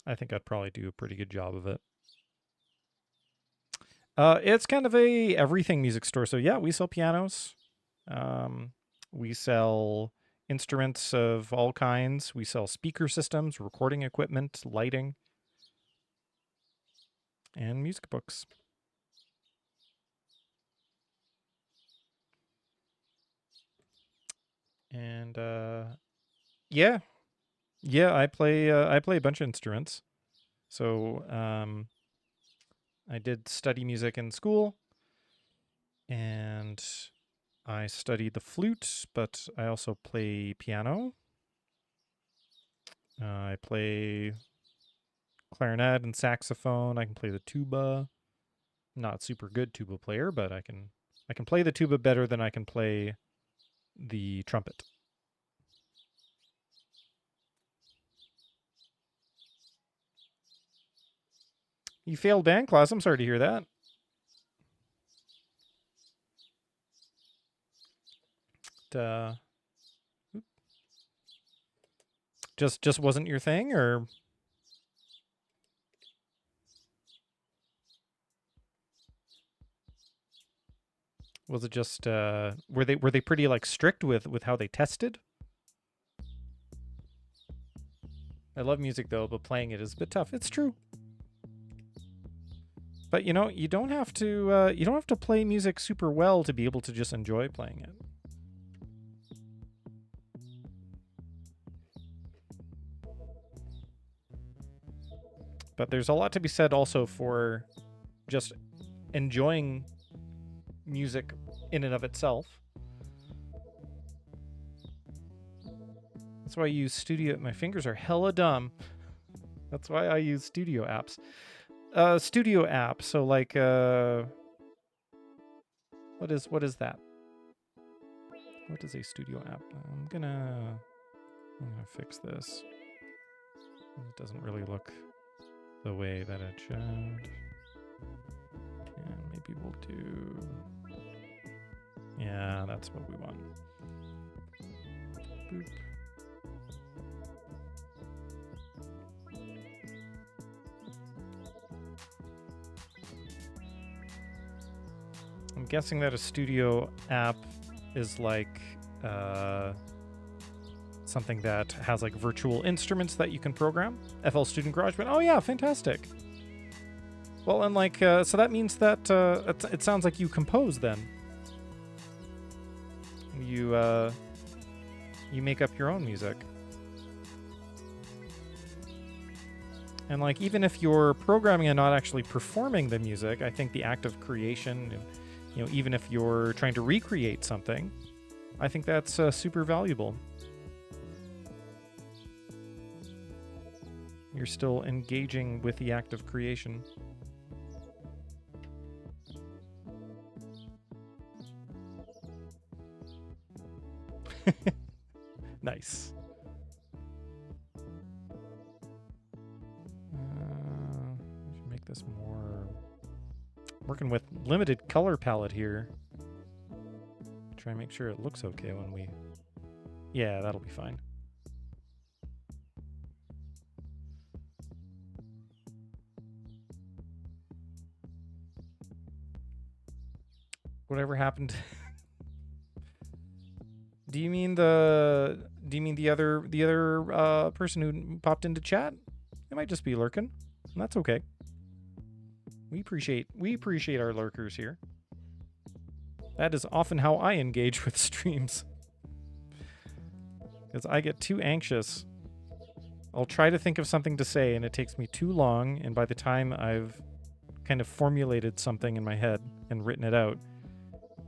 I think I'd probably do a pretty good job of it. It's kind of a everything music store. So yeah, we sell pianos. We sell instruments of all kinds. We sell speaker systems, recording equipment, lighting, and music books. And yeah, I play a bunch of instruments. So I did study music in school, and I studied the flute, but I also play piano. I play clarinet and saxophone. I can play the tuba. Not super good tuba player, but I can play the tuba better than I can play the trumpet. You failed band class. I'm sorry to hear that. Just wasn't your thing, or was it just were they pretty like strict with how they tested? I love music though, but playing it is a bit tough. It's true. But you know, you don't have to play music super well to be able to just enjoy playing it. But there's a lot to be said also for just enjoying music in and of itself. That's why I use Studio. My fingers are hella dumb. That's why I use Studio apps. Studio app. So like, what is that? What is a Studio app? I'm gonna fix this. It doesn't really look the way that it should. And maybe we'll do. Yeah, that's what we want. Boop. I'm guessing that a Studio app is like something that has like virtual instruments that you can program. FL Student GarageBand. Oh yeah, fantastic. Well, and like so that means that it sounds like you compose then. You make up your own music. And like even if you're programming and not actually performing the music, I think the act of creation, and even if you're trying to recreate something, I think that's super valuable. You're still engaging with the act of creation. Nice. Should make this more... Working with limited color palette here. Try and make sure it looks okay when we... Yeah, that'll be fine. Whatever happened... Do you mean the other person who popped into chat? It might just be lurking. And that's okay. We appreciate our lurkers here. That is often how I engage with streams. Because I get too anxious. I'll try to think of something to say and it takes me too long, and by the time I've kind of formulated something in my head and written it out,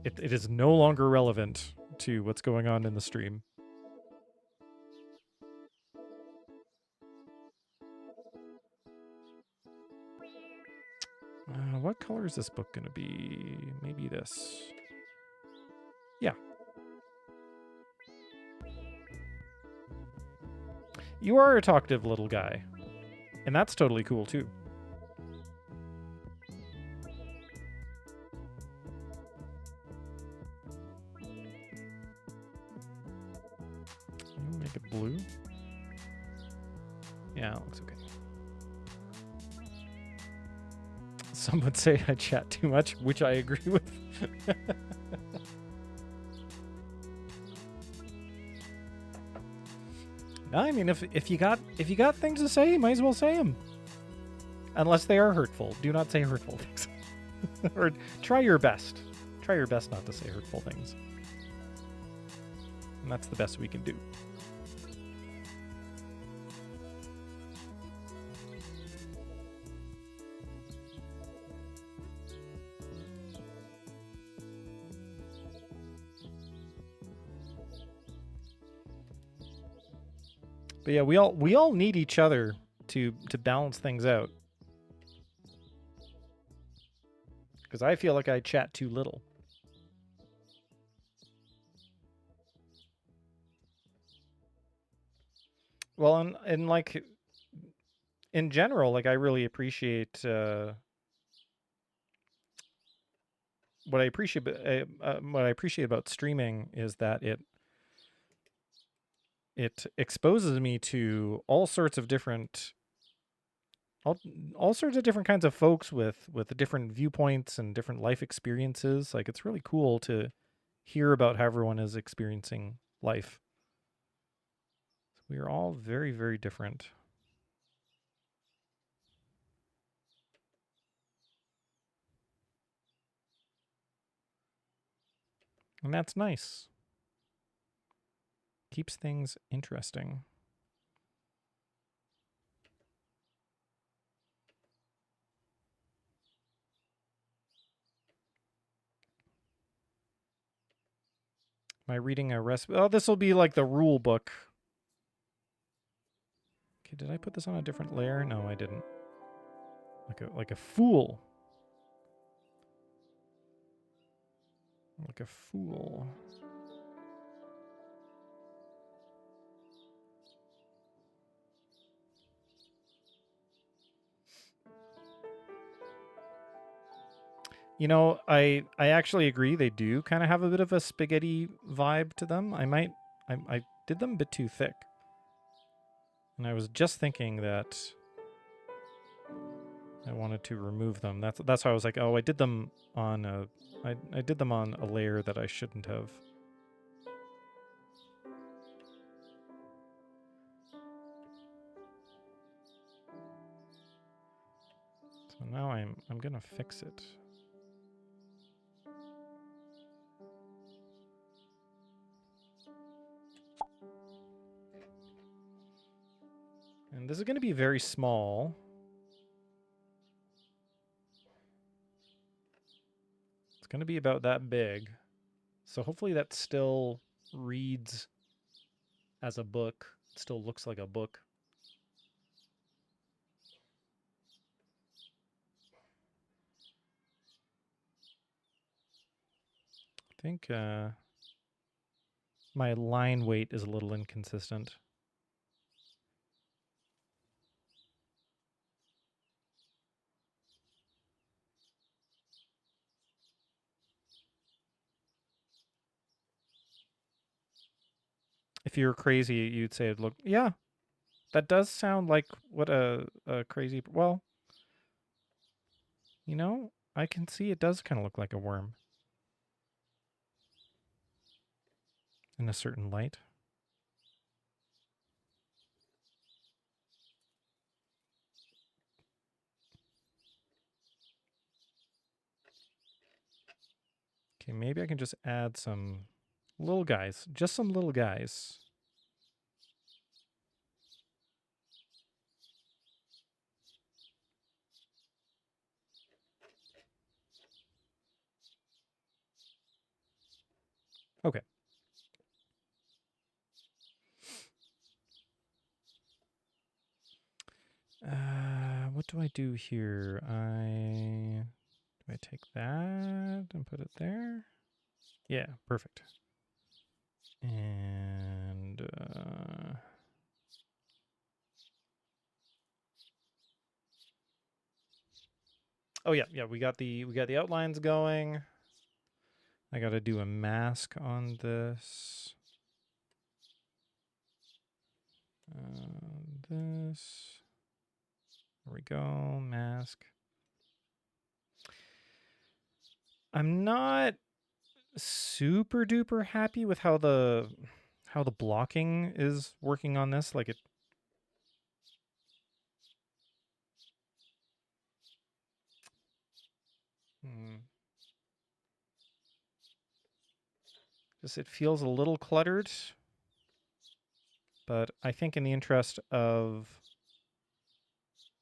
it is no longer relevant to what's going on in the stream. What color is this book going to be? Maybe this. Yeah. You are a talkative little guy. And that's totally cool, too. Make it blue. Yeah, it looks okay. Some would say I chat too much, which I agree with. No, I mean, if you got things to say, you might as well say them. Unless they are hurtful. Do not say hurtful things. Or try your best. Try your best not to say hurtful things. And that's the best we can do. But yeah, we all need each other to balance things out. Because I feel like I chat too little. Well, and like in general, like I really appreciate what I appreciate about streaming is that it exposes me to all sorts of different kinds of folks with different viewpoints and different life experiences. Like it's really cool to hear about how everyone is experiencing life. We are all very, very different. And that's nice. Keeps things interesting. Am I reading a recipe? Oh, this will be like the rule book. Okay, did I put this on a different layer? No, I didn't. Like a fool. Like a fool. You know, I actually agree. They do kind of have a bit of a spaghetti vibe to them. I did them a bit too thick. And I was just thinking that I wanted to remove them. That's why I was like, oh, I did them on I did them on a layer that I shouldn't have. So now I'm gonna fix it. And this is gonna be very small. It's gonna be about that big. So hopefully that still reads as a book. It still looks like a book. I think my line weight is a little inconsistent. If you were crazy, you'd say it looked, yeah, that does sound like what a crazy, well, you know, I can see it does kind of look like a worm in a certain light. Okay, maybe I can just add some little guys, just some little guys. Okay. What do I do here? Do I take that and put it there? Yeah, perfect. And oh yeah, we got the outlines going. I got to do a mask on this. This. There we go. Mask. I'm not super duper happy with how the blocking is working on this. Like it. Just it feels a little cluttered. But I think in the interest of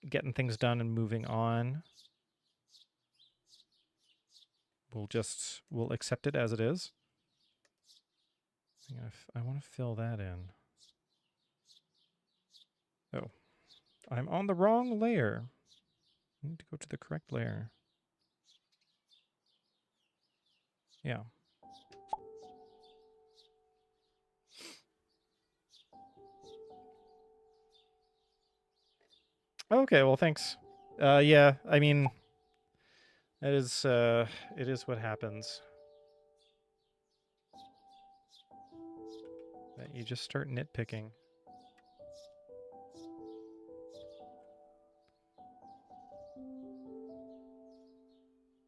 getting things done and moving on, we'll accept it as it is. I want to fill that in. Oh, I'm on the wrong layer. I need to go to the correct layer. Yeah. Okay, well, thanks. Yeah, I mean, it is what happens. That you just start nitpicking.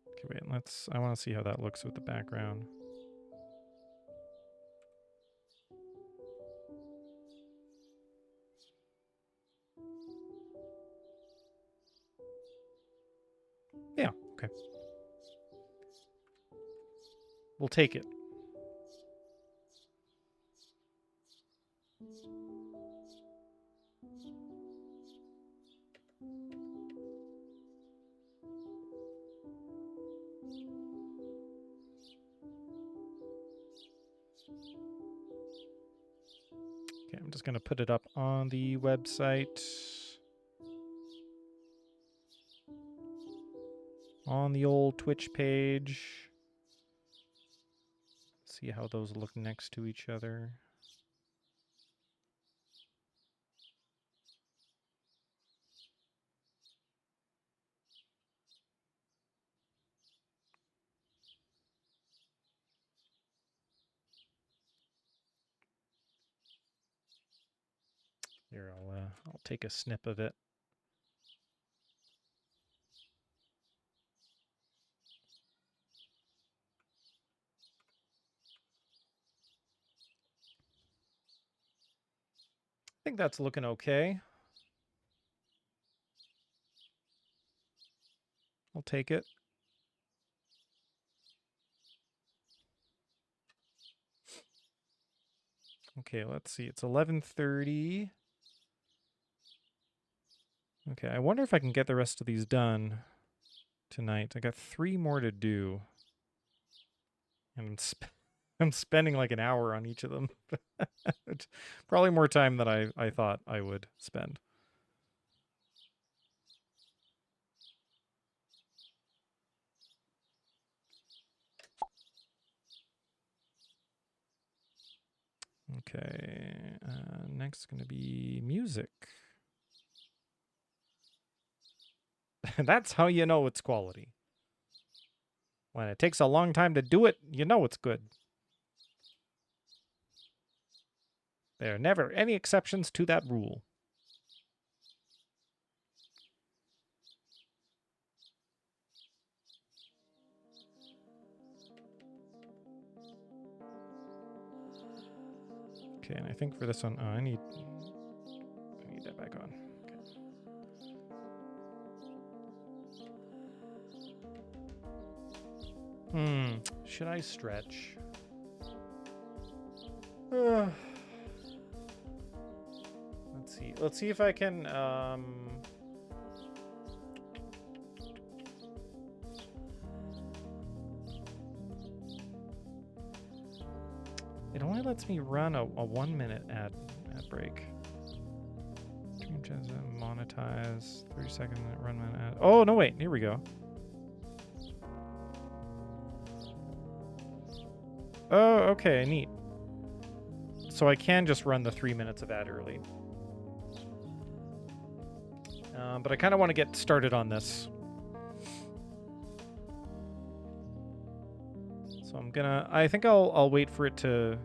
Okay, wait, I want to see how that looks with the background. Yeah, okay. We'll take it. Okay, I'm just going to put it up on the website. On the old Twitch page. See how those look next to each other. Here, I'll take a snip of it. I think that's looking okay. I'll take it. Okay, let's see. It's 11:30. Okay, I wonder if I can get the rest of these done tonight. I got 3 more to do. And I'm spending like an hour on each of them. It's probably more time than I thought I would spend. Okay. Next is going to be music. That's how you know it's quality. When it takes a long time to do it, you know it's good. There are never any exceptions to that rule. Okay, and I think for this one, I need that back on. Okay. Should I stretch? Let's see. Let's see if I can. It only lets me run a 1 minute ad break. Monetize 30-second run an ad. Oh no! Wait, here we go. Oh, okay, neat. So I can just run the 3 minutes of ad early. But I kind of want to get started on this. So I think I'll wait for it to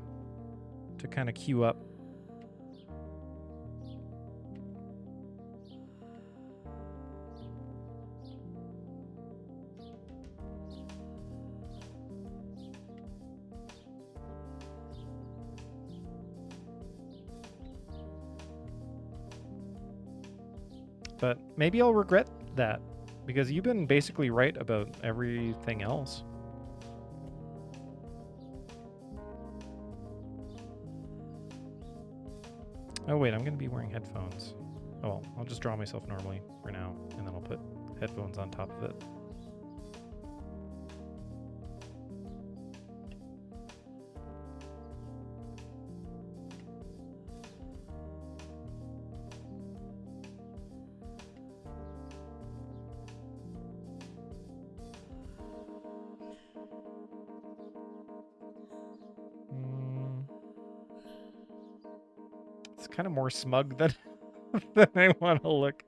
kind of queue up. But maybe I'll regret that, because you've been basically right about everything else. Oh wait, I'm going to be wearing headphones. Oh well, I'll just draw myself normally for now, and then I'll put headphones on top of it. It's kind of more smug than, than I want to look.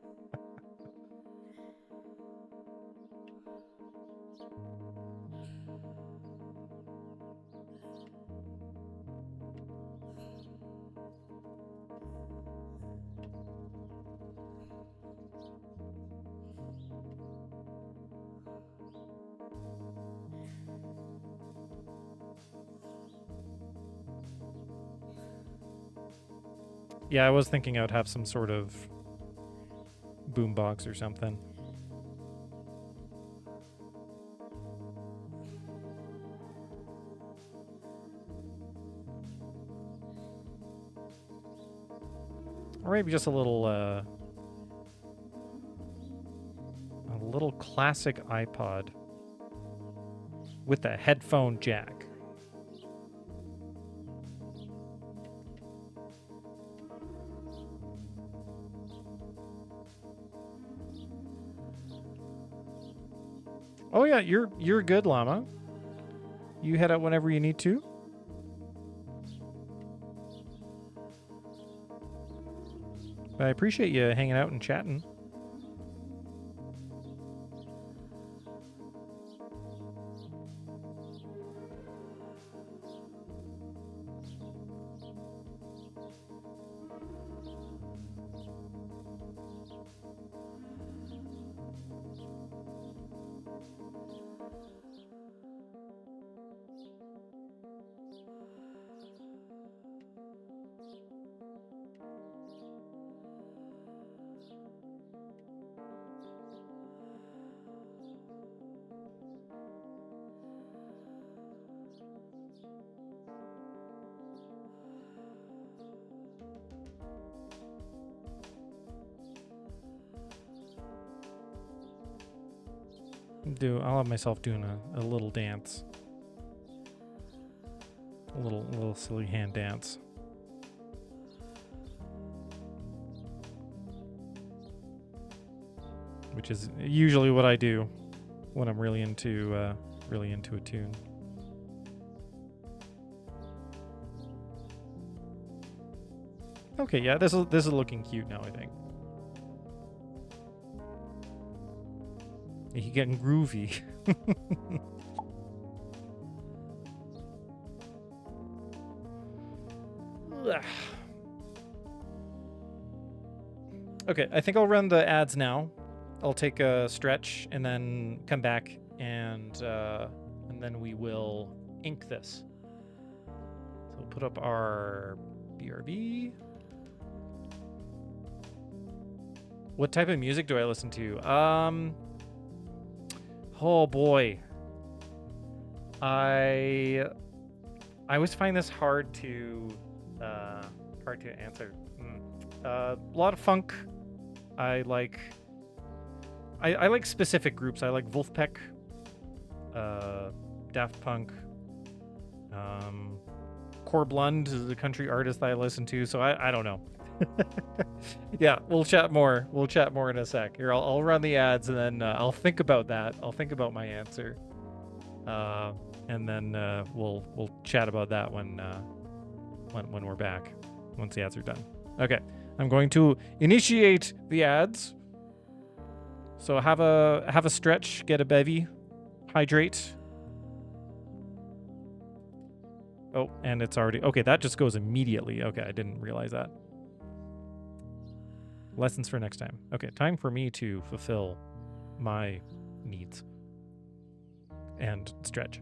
Yeah, I was thinking I would have some sort of boombox or something. Or maybe just a little classic iPod with a headphone jack. Oh yeah, you're good, Llama. You head out whenever you need to. But I appreciate you hanging out and chatting. I'll have myself doing a little dance. A little silly hand dance. Which is usually what I do when I'm really into a tune. Okay, yeah, this is looking cute now, I think. He getting groovy. Okay, I think I'll run the ads now. I'll take a stretch and then come back and then we will ink this. So we'll put up our BRB. What type of music do I listen to? Oh boy. I always find this hard to answer. A lot of funk. I like specific groups. I like Wolfpack, Daft Punk, Corblund is a country artist that I listen to. So I don't know. Yeah, we'll chat more. We'll chat more in a sec. Here, I'll run the ads and then I'll think about that. I'll think about my answer, and then we'll chat about that when we're back, once the ads are done. Okay, I'm going to initiate the ads. So have a stretch, get a bevy, hydrate. Oh, and it's already okay. That just goes immediately. Okay, I didn't realize that. Lessons for next time. Okay, time for me to fulfill my needs and stretch.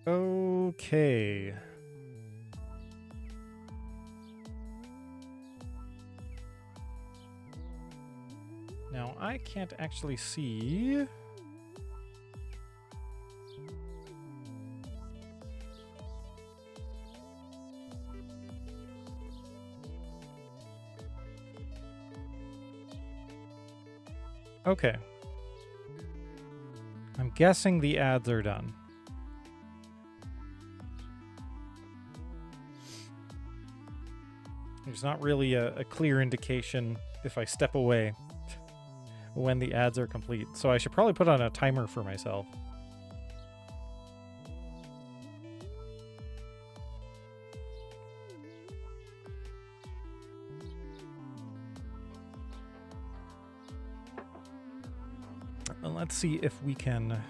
Okay. Now, I can't actually see. Okay. I'm guessing the ads are done. There's not really a clear indication if I step away when the ads are complete. So I should probably put on a timer for myself. And let's see if we can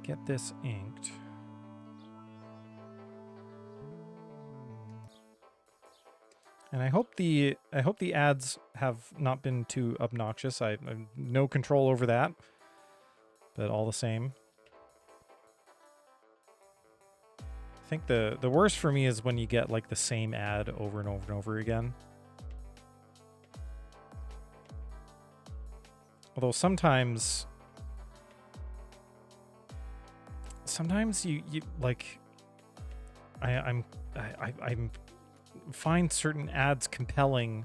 get this inked. And I hope the ads have not been too obnoxious. I have no control over that, but all the same. I think the worst for me is when you get like the same ad over and over and over again. Although sometimes you like I'm find certain ads compelling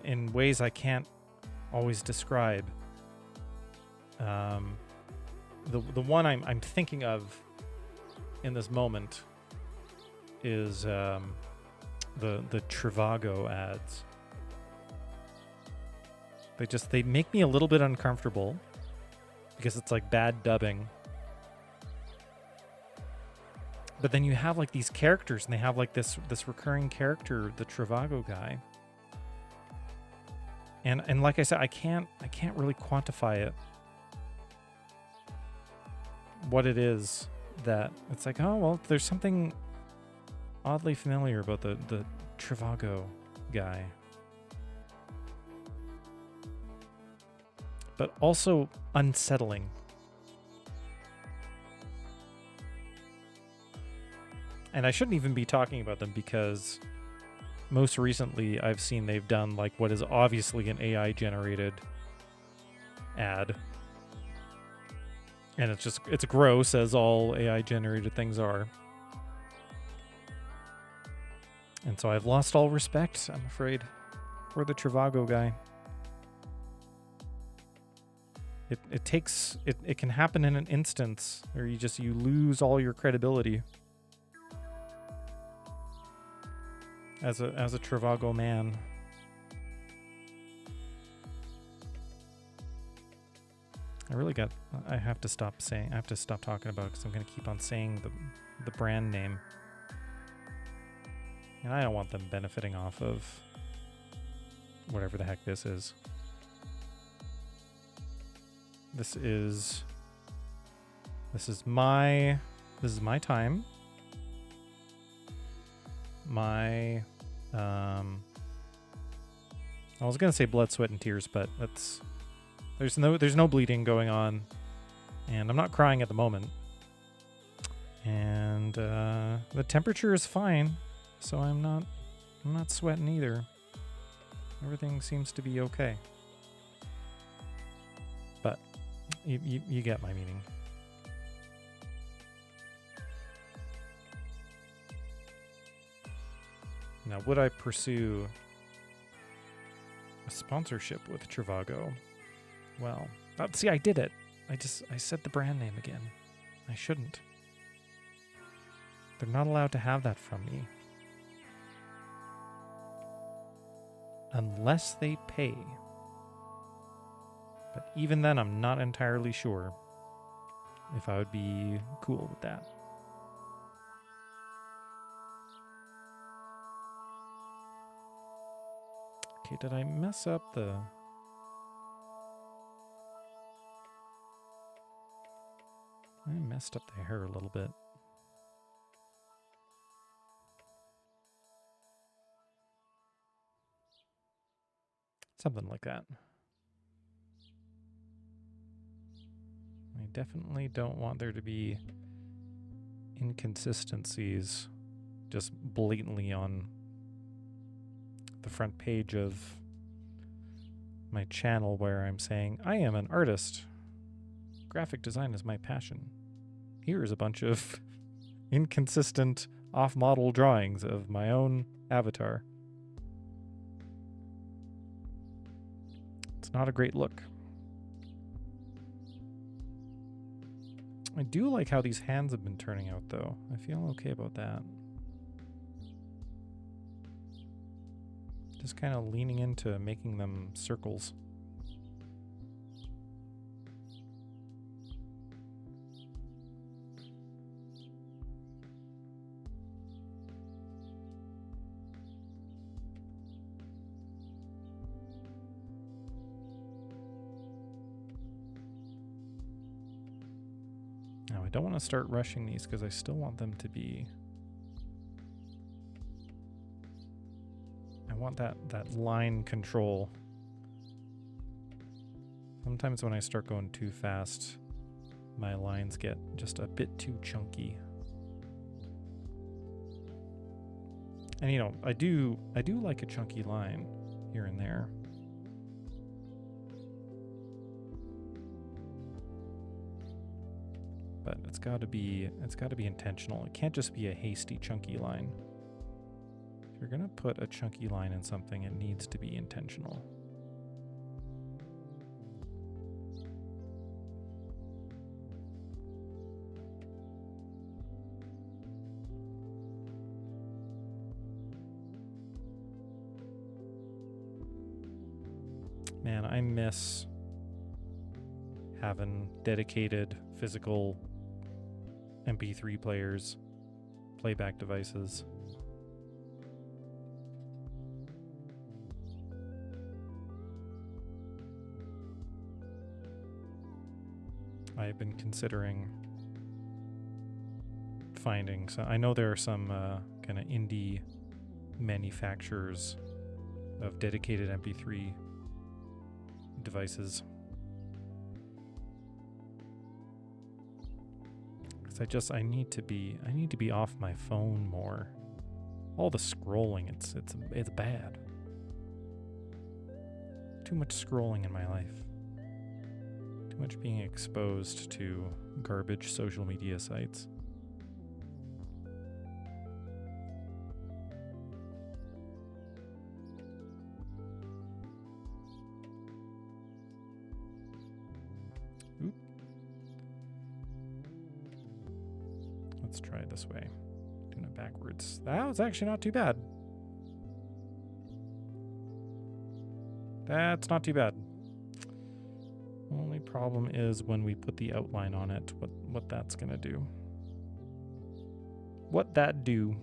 in ways I can't always describe. The one I'm thinking of in this moment is the Trivago ads. They make me a little bit uncomfortable because it's like bad dubbing. But then you have like these characters, and they have like this recurring character, the Trivago guy. And like I said, I can't really quantify it. What it is that it's like, oh well, there's something oddly familiar about the Trivago guy. But also unsettling. And I shouldn't even be talking about them because most recently I've seen they've done like what is obviously an AI generated ad. And it's gross, as all AI generated things are. And so I've lost all respect, I'm afraid, for the Trivago guy. It can happen in an instance where you lose all your credibility as a Trivago man. I have to stop talking about it because I'm going to keep on saying the brand name. And I don't want them benefiting off of whatever the heck this is. This is my time. I was gonna say blood, sweat, and tears, but there's no bleeding going on, and I'm not crying at the moment. And the temperature is fine, so I'm not sweating either. Everything seems to be okay. But you get my meaning. Now, would I pursue a sponsorship with Trivago? Well, see, I did it. I said the brand name again. I shouldn't. They're not allowed to have that from me. Unless they pay. But even then, I'm not entirely sure if I would be cool with that. Okay, did I mess up the... I messed up the hair a little bit. Something like that. I definitely don't want there to be inconsistencies just blatantly on the front page of my channel where I'm saying, I am an artist. Graphic design is my passion. Here is a bunch of inconsistent off-model drawings of my own avatar. It's not a great look. I do like how these hands have been turning out, though. I feel okay about that. Just kind of leaning into making them circles. Now, I don't want to start rushing these because I still want them to be... I want that line control. Sometimes when I start going too fast, my lines get just a bit too chunky. And you know, I do like a chunky line here and there. But it's got to be intentional. It can't just be a hasty chunky line. If you're going to put a chunky line in something, it needs to be intentional. Man, I miss having dedicated physical MP3 players, playback devices. I've been considering finding, so I know there are some kind of indie manufacturers of dedicated MP3 devices. Because I need to be off my phone more. All the scrolling, it's bad. Too much scrolling in my life. Too much being exposed to garbage social media sites. Oop. Let's try it this way. Doing it backwards. That was actually not too bad. That's not too bad. Only problem is when we put the outline on it, what that's gonna do. What that do?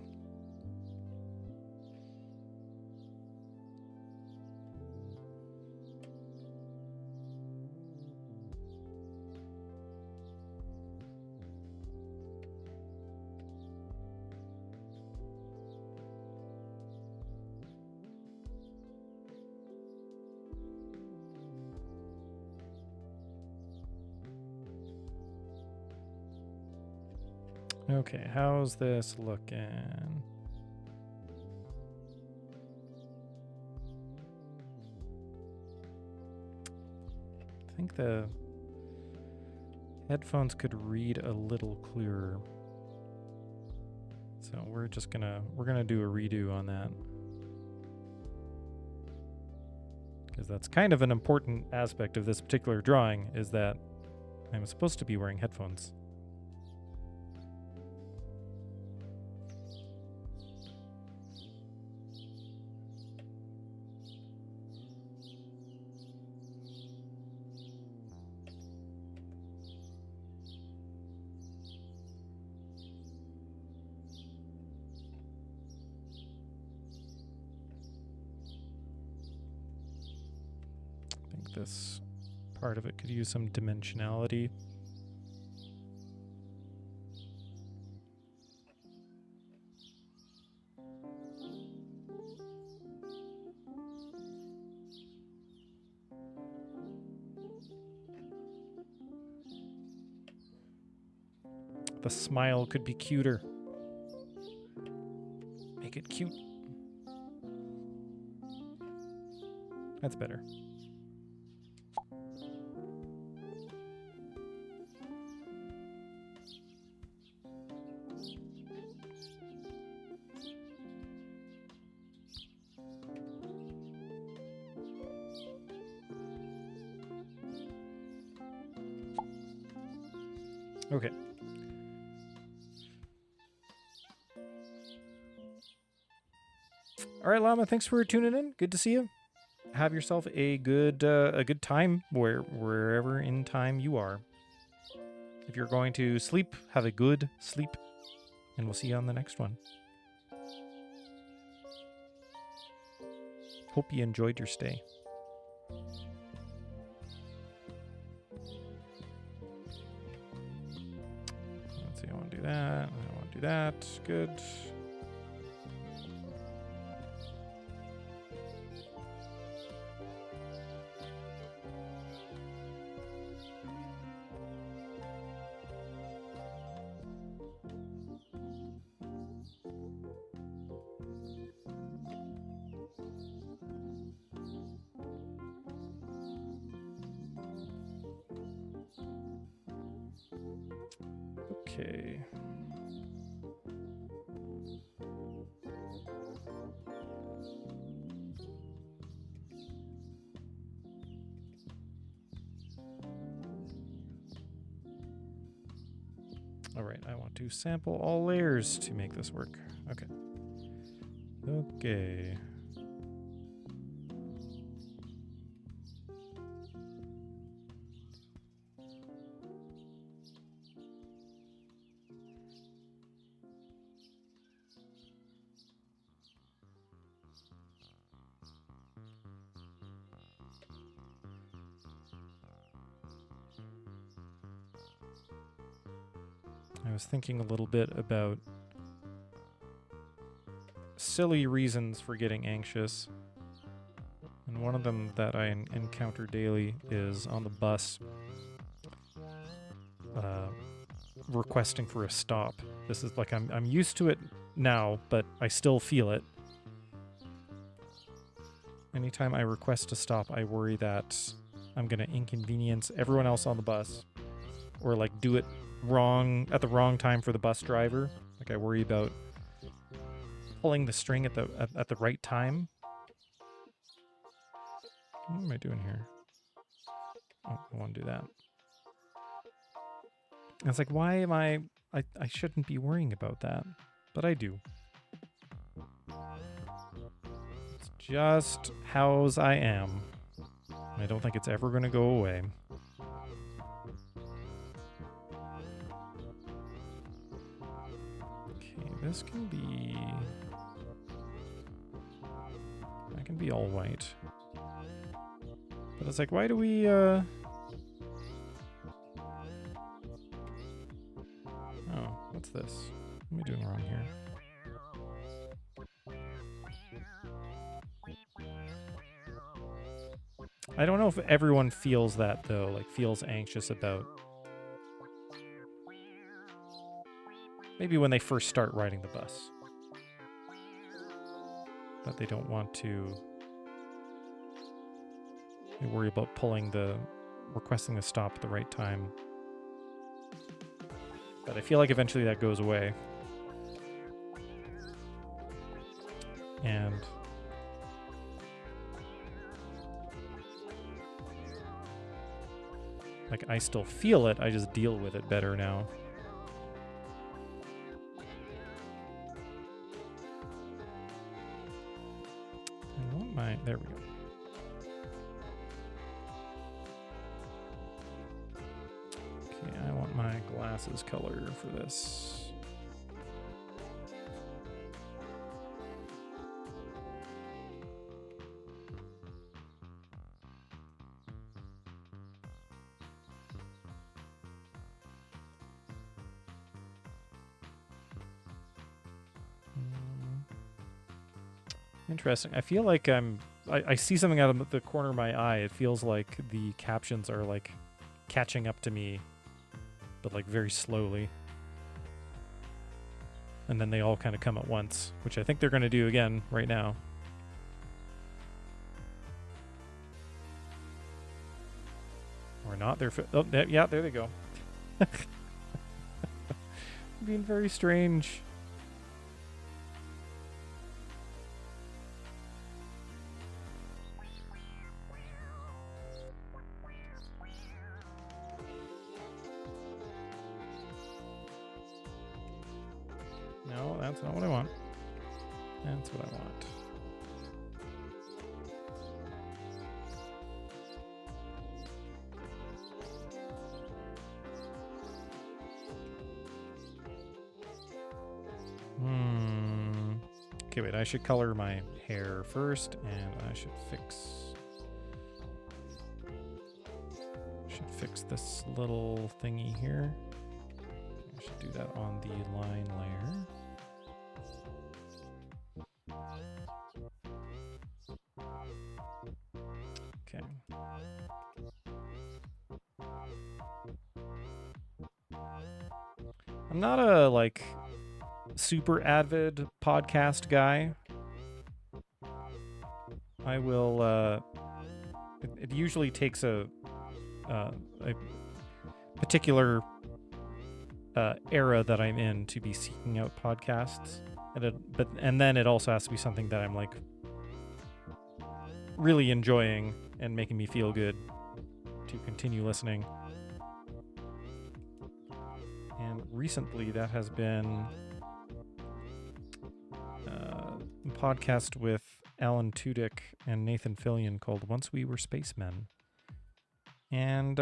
Okay, how's this looking? I think the headphones could read a little clearer. So we're gonna do a redo on that. Because that's kind of an important aspect of this particular drawing, is that I'm supposed to be wearing headphones. This part of it could use some dimensionality. The smile could be cuter. Make it cute. That's better. Okay. All right, Llama. Thanks for tuning in. Good to see you. Have yourself a good time wherever in time you are. If you're going to sleep, have a good sleep, and we'll see you on the next one. Hope you enjoyed your stay. Let's see. I want to do that. I want to do that. Good. Okay. All right, I want to sample all layers to make this work. Okay. Okay. I was thinking a little bit about silly reasons for getting anxious. And one of them that I encounter daily is on the bus, requesting for a stop. This is like I'm used to it now, but I still feel it. Anytime I request a stop, I worry that I'm going to inconvenience everyone else on the bus, or like do it wrong at the wrong time for the bus driver. Like I worry about pulling the string at the right time. What am I doing here? Oh, I want to do that. And it's like, why am I shouldn't be worrying about that, but I do. It's just how's I am. I don't think it's ever going to go away. Okay, this can be... that can be all white. But it's like, why do we, Oh, what's this? What am I doing wrong here? I don't know if everyone feels that, though, like feels anxious about... maybe when they first start riding the bus. But they don't want to... they worry about requesting the stop at the right time. But I feel like eventually that goes away. And... like, I still feel it, I just deal with it better now. I want my... there we go. Okay, I want my glasses color for this. Interesting. I feel like I see something out of the corner of my eye. It feels like the captions are like catching up to me, but like very slowly. and then they all kind of come at once, which I think they're going to do again right now. Or not. They're yeah, there they go. Being very strange. No, that's not what I want. That's what I want. Okay, wait, I should color my hair first, and I should fix this little thingy here. I should do that on the line layer. Okay. I'm not a, like, super avid podcast guy. I will, it usually takes a particular era that I'm in to be seeking out podcasts. And then it also has to be something that I'm, like, really enjoying and making me feel good to continue listening. And recently that has been a podcast with Alan Tudyk and Nathan Fillion called Once We Were Spacemen. And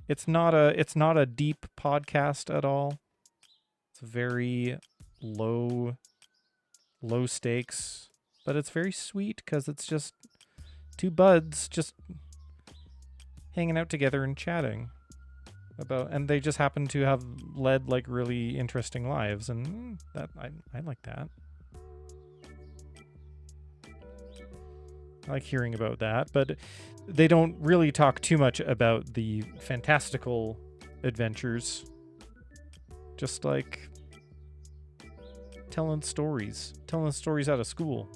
it's not a deep podcast at all. It's very low stakes, but it's very sweet because it's just two buds just hanging out together and chatting and they just happen to have led, like, really interesting lives, and that I like that. I like hearing about that, but they don't really talk too much about the fantastical adventures. Just, like, telling stories out of school.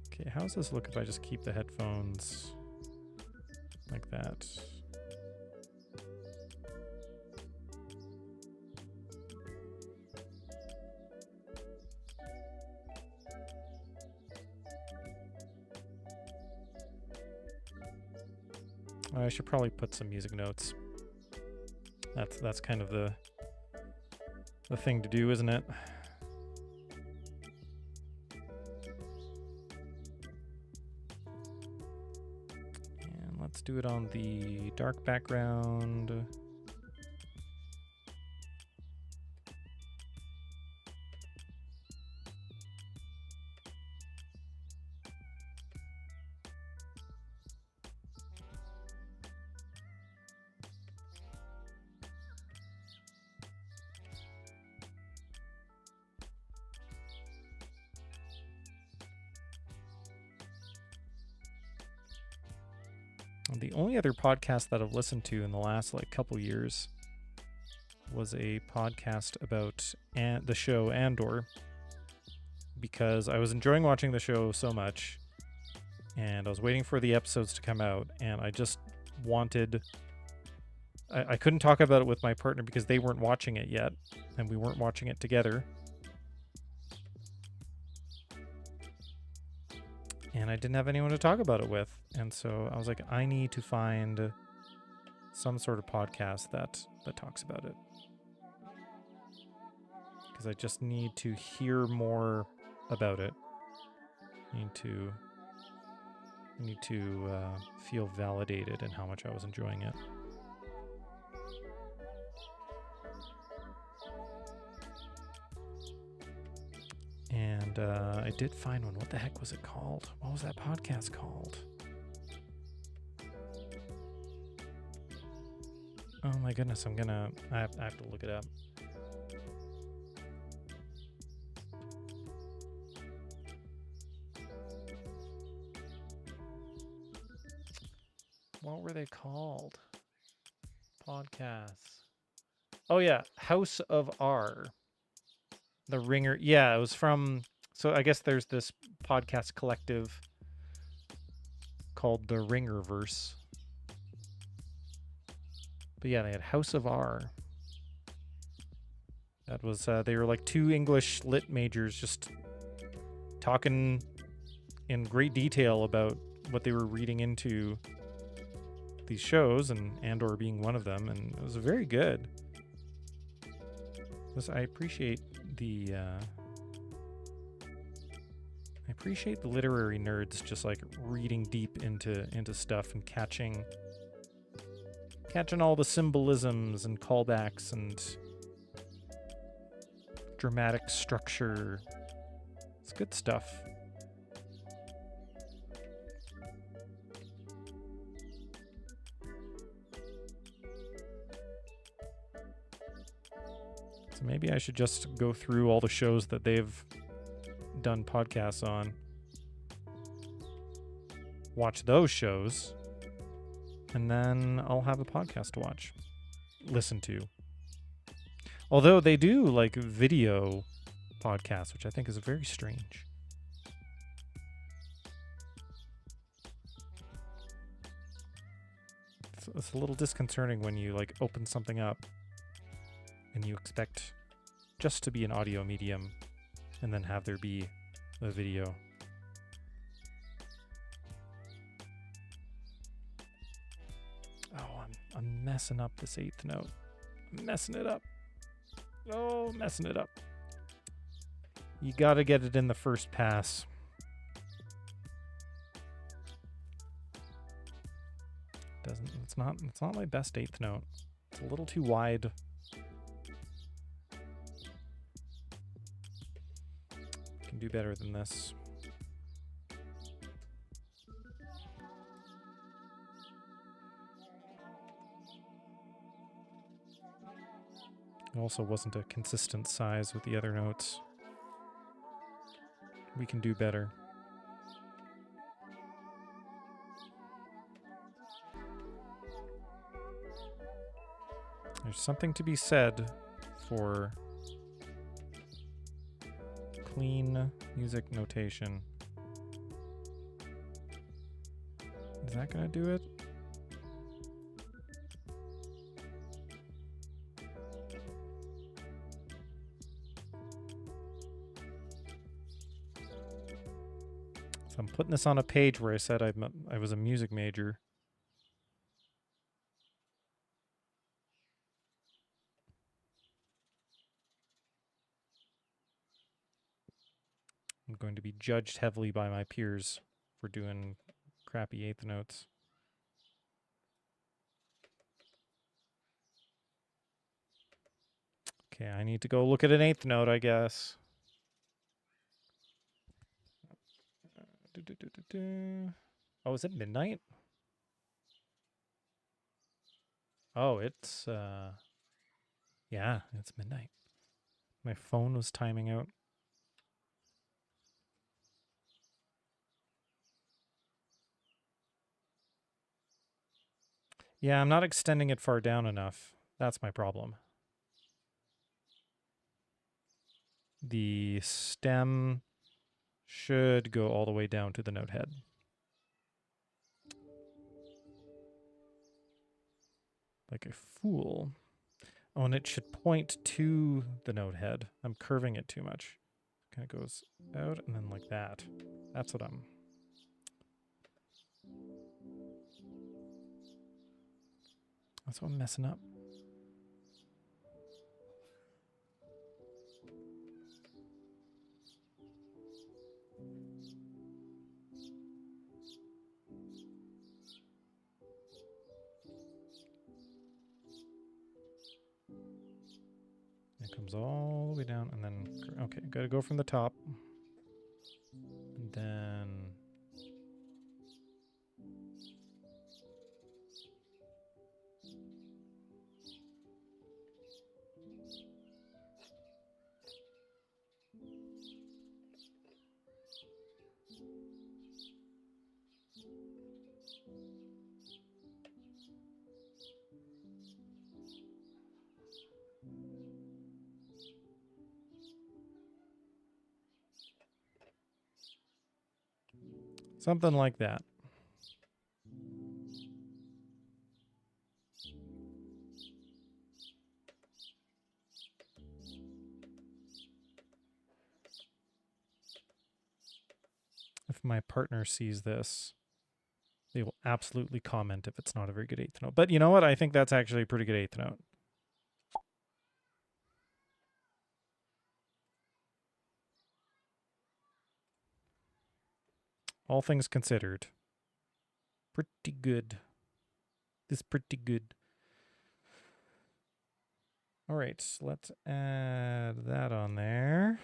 Okay, how does this look if I just keep the headphones like that? I should probably put some music notes. That's kind of the thing to do, isn't it? And let's do it on the dark background. The only other podcast that I've listened to in the last, like, couple years was a podcast about the show Andor, because I was enjoying watching the show so much, and I was waiting for the episodes to come out, and I just wanted... I couldn't talk about it with my partner because they weren't watching it yet, and we weren't watching it together. And I didn't have anyone to talk about it with. And so I was like, I need to find some sort of podcast that talks about it. Because I just need to hear more about it. I need to feel validated in how much I was enjoying it. And I did find one. What the heck was it called? What was that podcast called? Oh my goodness, I have to look it up. What were they called? Podcasts. Oh yeah, House of R. The Ringer. Yeah, it was from. So I guess there's this podcast collective called the Ringerverse. But yeah, they had House of R. That was they were like two English lit majors just talking in great detail about what they were reading into these shows, and or being one of them, and it was very good. I appreciate the literary nerds just like reading deep into stuff and catching all the symbolisms and callbacks and dramatic structure. It's good stuff. So maybe I should just go through all the shows that they've done podcasts on, watch those shows, and then I'll have a podcast to listen to. Although they do like video podcasts, which I think is very strange. It's a little disconcerting when you like open something up and you expect just to be an audio medium and then have there be a video. Oh, I'm messing up this eighth note. I'm messing it up. Oh, messing it up. You gotta get it in the first pass. It's not my best eighth note. It's a little too wide. Can do better than this. It also wasn't a consistent size with the other notes. We can do better. There's something to be said for clean music notation. Is that gonna do it? So I'm putting this on a page where I said I was a music major. I'm going to be judged heavily by my peers for doing crappy eighth notes. Okay, I need to go look at an eighth note, I guess. Oh, is it midnight? Oh, it's yeah, it's midnight. My phone was timing out. Yeah, I'm not extending it far down enough. That's my problem. The stem should go all the way down to the note head. Like a fool. Oh, and it should point to the note head. I'm curving it too much. Kind of goes out and then like that. That's what I'm messing up. It comes all the way down and then, okay, gotta go from the top. And then Something like that. If my partner sees this, they will absolutely comment if it's not a very good eighth note. But you know what? I think that's actually a pretty good eighth note. All things considered. Pretty good. This is pretty good. All right, let's add that on there.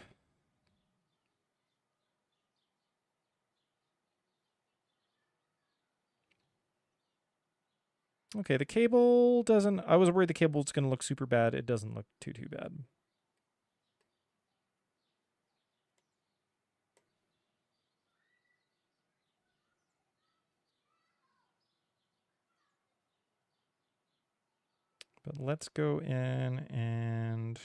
Okay, the cable doesn't... I was worried the cable was going to look super bad. It doesn't look too bad. But let's go in and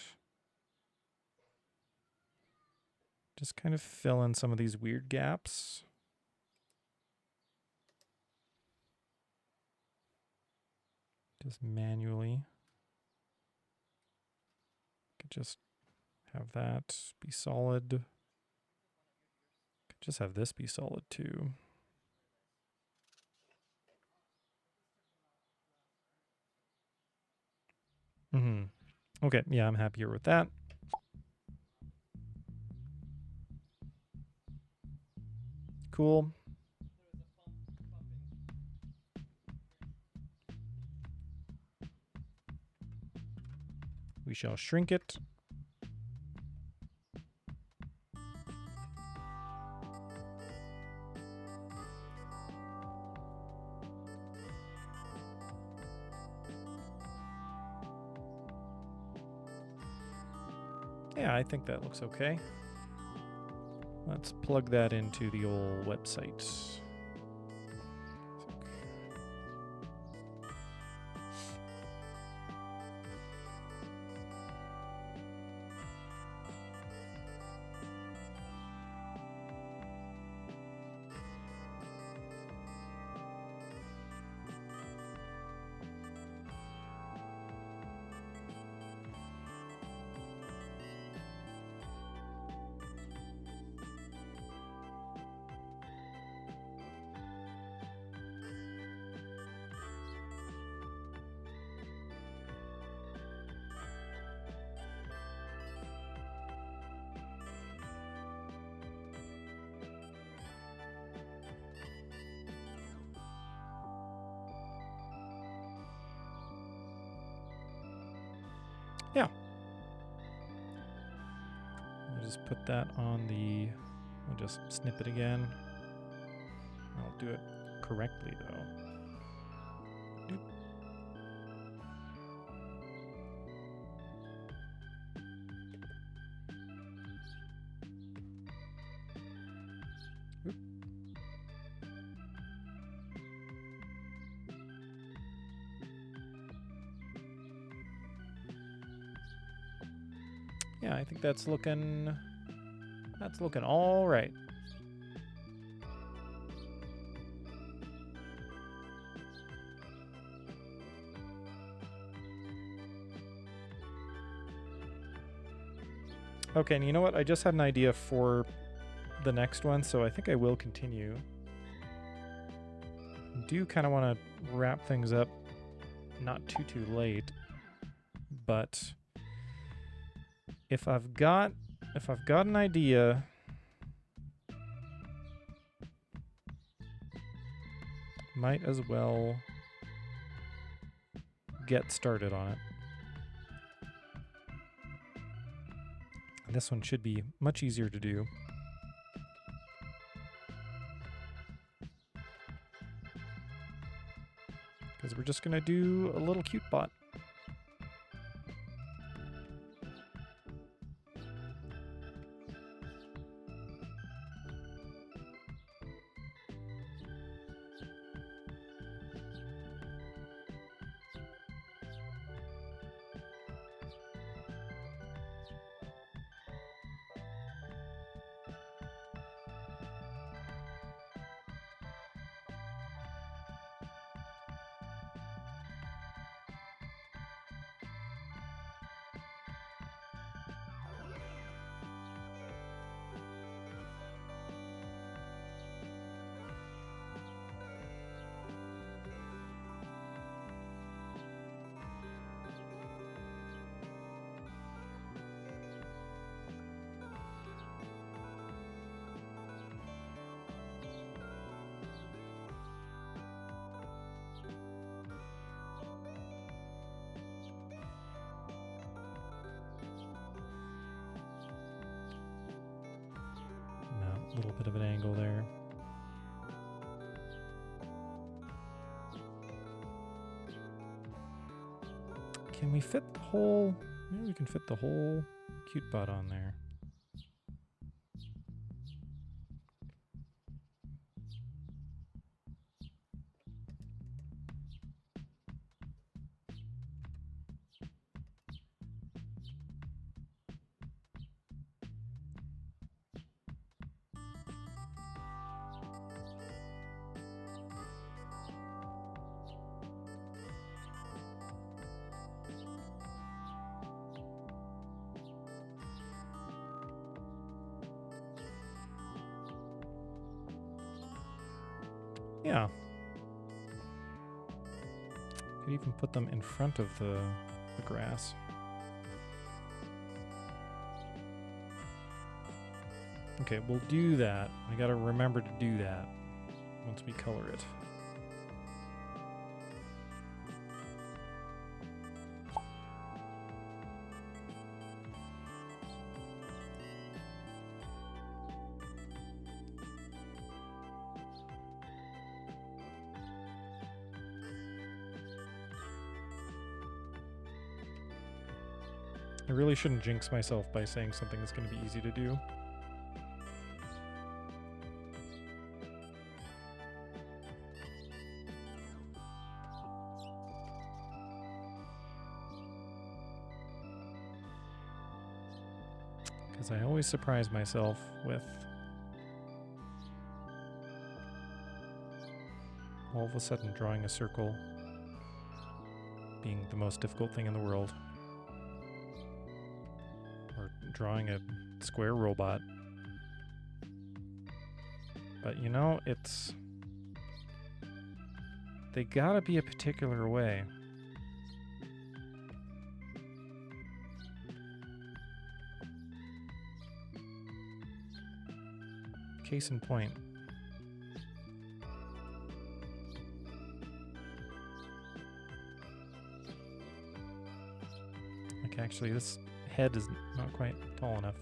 just kind of fill in some of these weird gaps. Just manually. Could just have that be solid. Could just have this be solid too. Okay, yeah, I'm happier with that. Cool. We shall shrink it. Yeah, I think that looks okay. Let's plug that into the old website. Yeah. I'll just put that on the... I'll just snip it again. I'll do it correctly, though. Doop. Oop. Yeah, I think that's looking all right. Okay, and you know what? I just had an idea for the next one, so I think I will continue. I do kind of want to wrap things up not too late, but if I've got an idea, might as well get started on it. This one should be much easier to do. Because we're just going to do a little cute bot. little bit of an angle there. Can we fit the whole... Maybe we can fit the whole cute butt on there. Yeah. Could even put them in front of the grass. Okay, we'll do that. I gotta remember to do that once we color it. I really shouldn't jinx myself by saying something that's going to be easy to do. Because I always surprise myself with all of a sudden drawing a circle being the most difficult thing in the world. Or drawing a square robot. But you know, it's... They gotta be a particular way. Case in point. Like actually this head is not quite tall enough.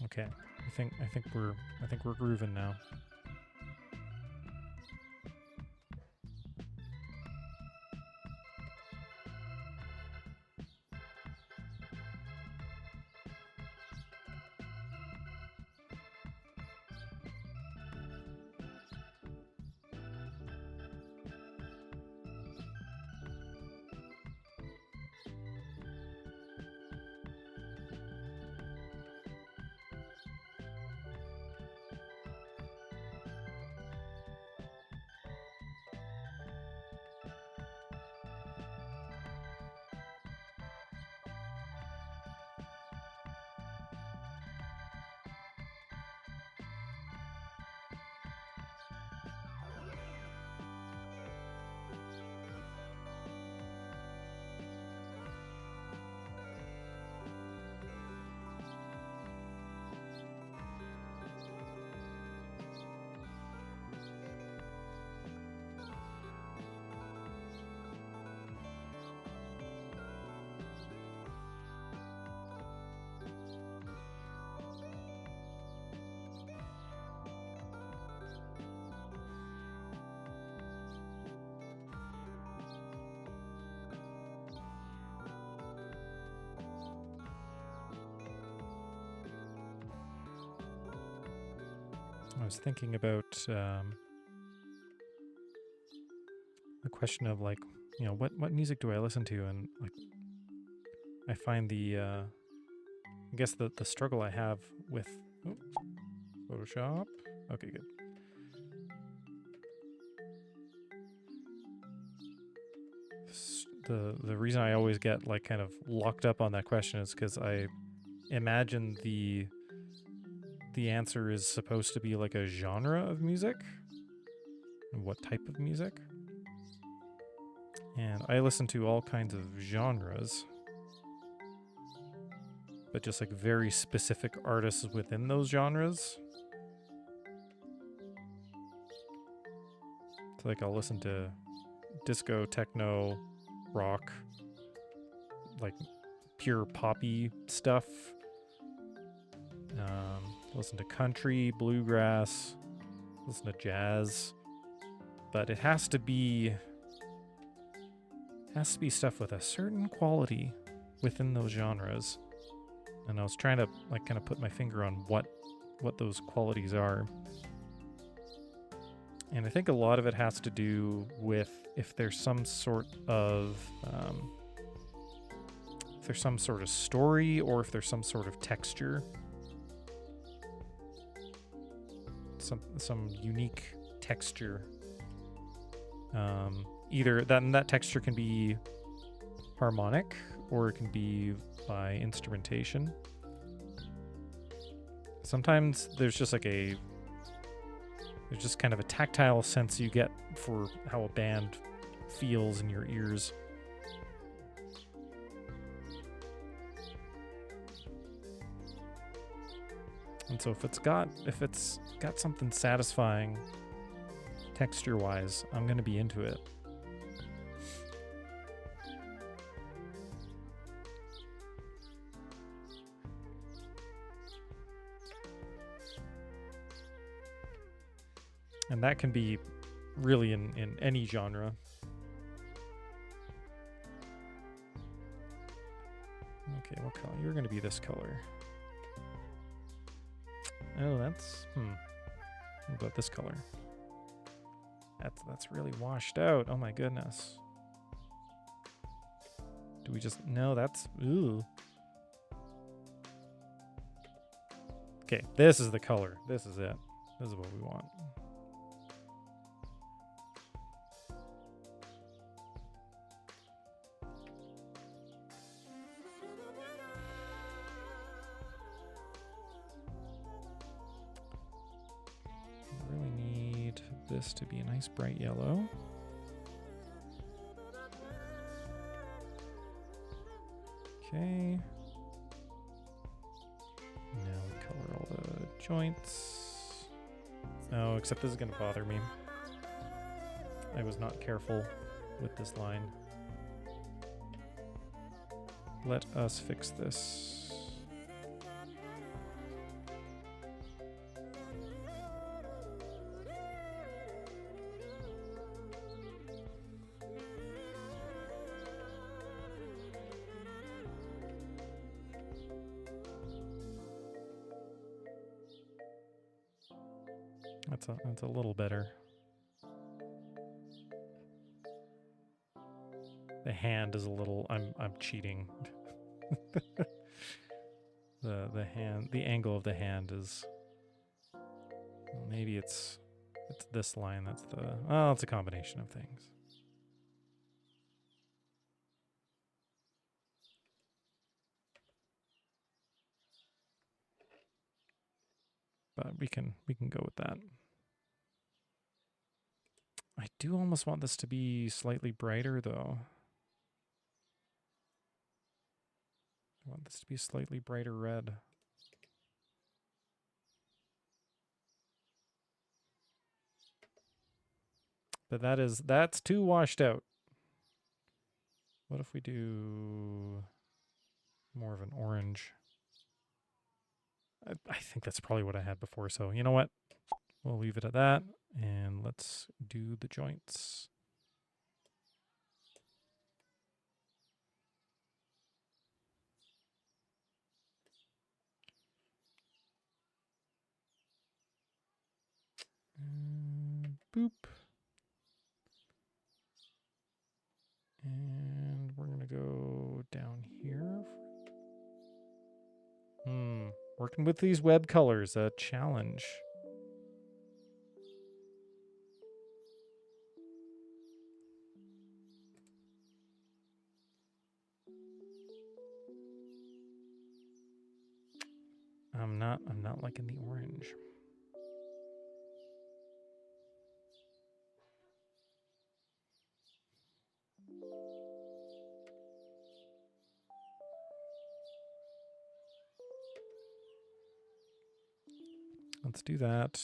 Okay, I think we're grooving now. I was thinking about the question of like, you know, what music do I listen to, and like, I find the I guess the struggle I have with Photoshop. Okay, good. The reason I always get like kind of locked up on that question is because I imagine the answer is supposed to be like a genre of music. And what type of music? And I listen to all kinds of genres, but just like very specific artists within those genres. So like I'll listen to disco, techno, rock, like pure poppy stuff. Listen to country, bluegrass, listen to jazz, but it has to be stuff with a certain quality within those genres. And I was trying to like kind of put my finger on what those qualities are. And I think a lot of it has to do with if there's some sort of story, or if there's some sort of texture, some unique texture. Either that texture can be harmonic, or it can be by instrumentation. Sometimes there's just kind of a tactile sense you get for how a band feels in your ears. And so if it's got something satisfying texture-wise, I'm going to be into it. And that can be really in any genre. Okay, what color? You're going to be this color. Oh, that's... What about this color? That's really washed out. Oh my goodness. Do we just... No, that's... Ooh. Okay, this is the color. This is it. This is what we want. This to be a nice bright yellow. Okay. Now we color all the joints. Oh, except this is going to bother me. I was not careful with this line. Let us fix this. That's a little better. The hand is a little... I'm cheating. the angle of the hand is... Well, maybe it's this line. That's the... Well, it's a combination of things. But we can go with that. I do almost want this to be slightly brighter, though. I want this to be slightly brighter red. But that's too washed out. What if we do more of an orange? I think that's probably what I had before, so you know what? We'll leave it at that, and let's do the joints. Boop. And we're going to go down here. Working with these web colors, a challenge. I'm not liking the orange. let's do that.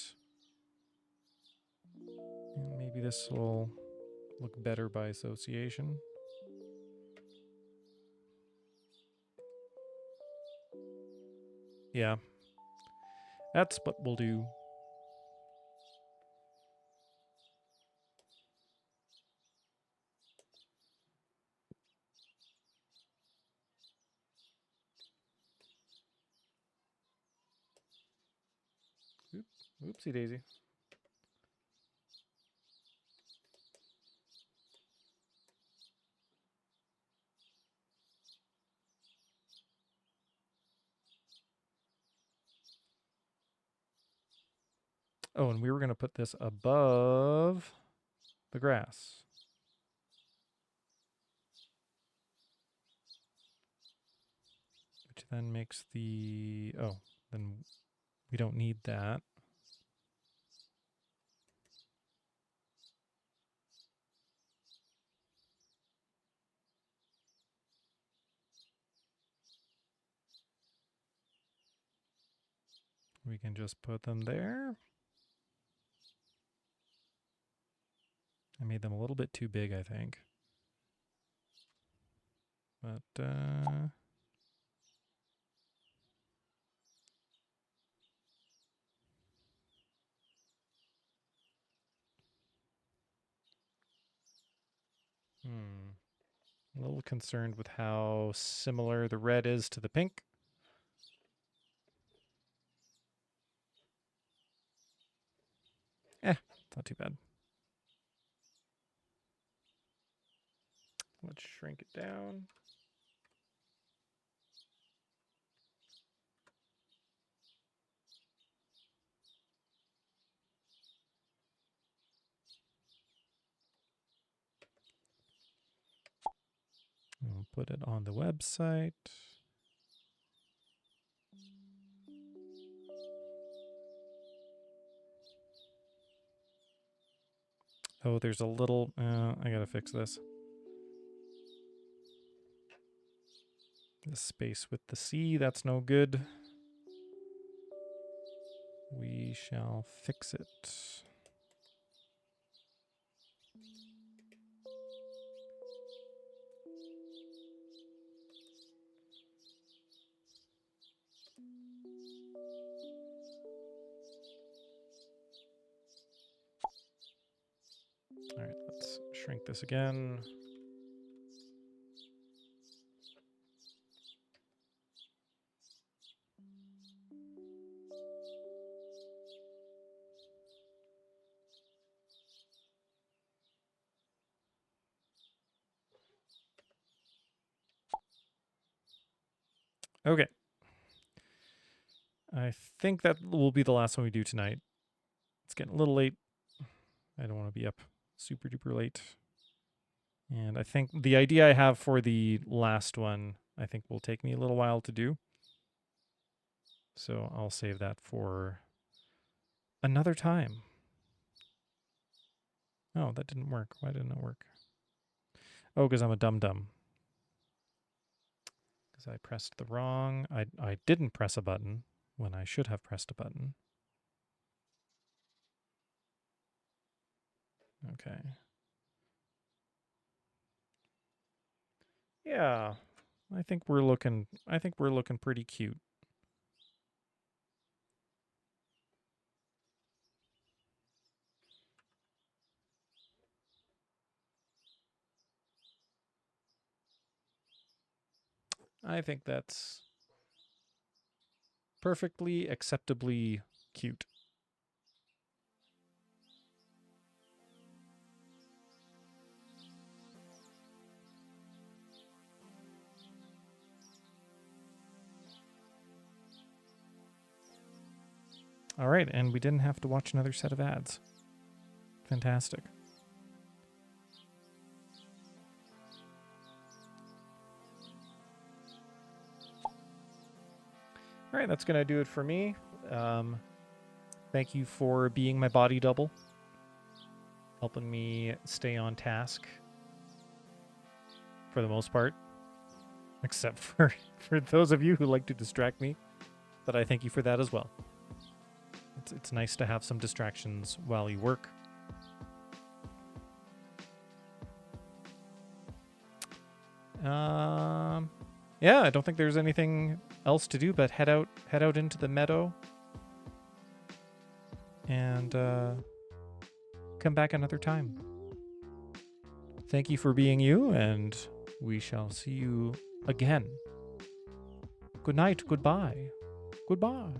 And maybe this will look better by association. Yeah, that's what we'll do. Oopsie daisy. Oh, and we were going to put this above the grass. Which then makes the... Oh, then we don't need that. We can just put them there. I made them a little bit too big, I think. But, a little concerned with how similar the red is to the pink. It's not too bad. Let's shrink it down. We'll put it on the website. Oh, there's a little... I gotta fix this. This space with the C, that's no good. We shall fix it. All right, let's shrink this again. Okay. I think that will be the last one we do tonight. It's getting a little late. I don't want to be up super duper late. And I think the idea I have for the last one, I think will take me a little while to do. So I'll save that for another time. Oh, that didn't work. Why didn't it work? Oh, because I'm a dum-dum. Because I pressed the wrong... I didn't press a button when I should have pressed a button. Okay. Yeah. I think we're looking pretty cute. I think that's perfectly acceptably cute. All right, and we didn't have to watch another set of ads. Fantastic. All right, that's going to do it for me. Thank you for being my body double, helping me stay on task for the most part, except for those of you who like to distract me, but I thank you for that as well. It's nice to have some distractions while you work. Yeah, I don't think there's anything else to do but head out into the meadow and come back another time. Thank you for being you, and we shall see you again. Good night, goodbye. Goodbye.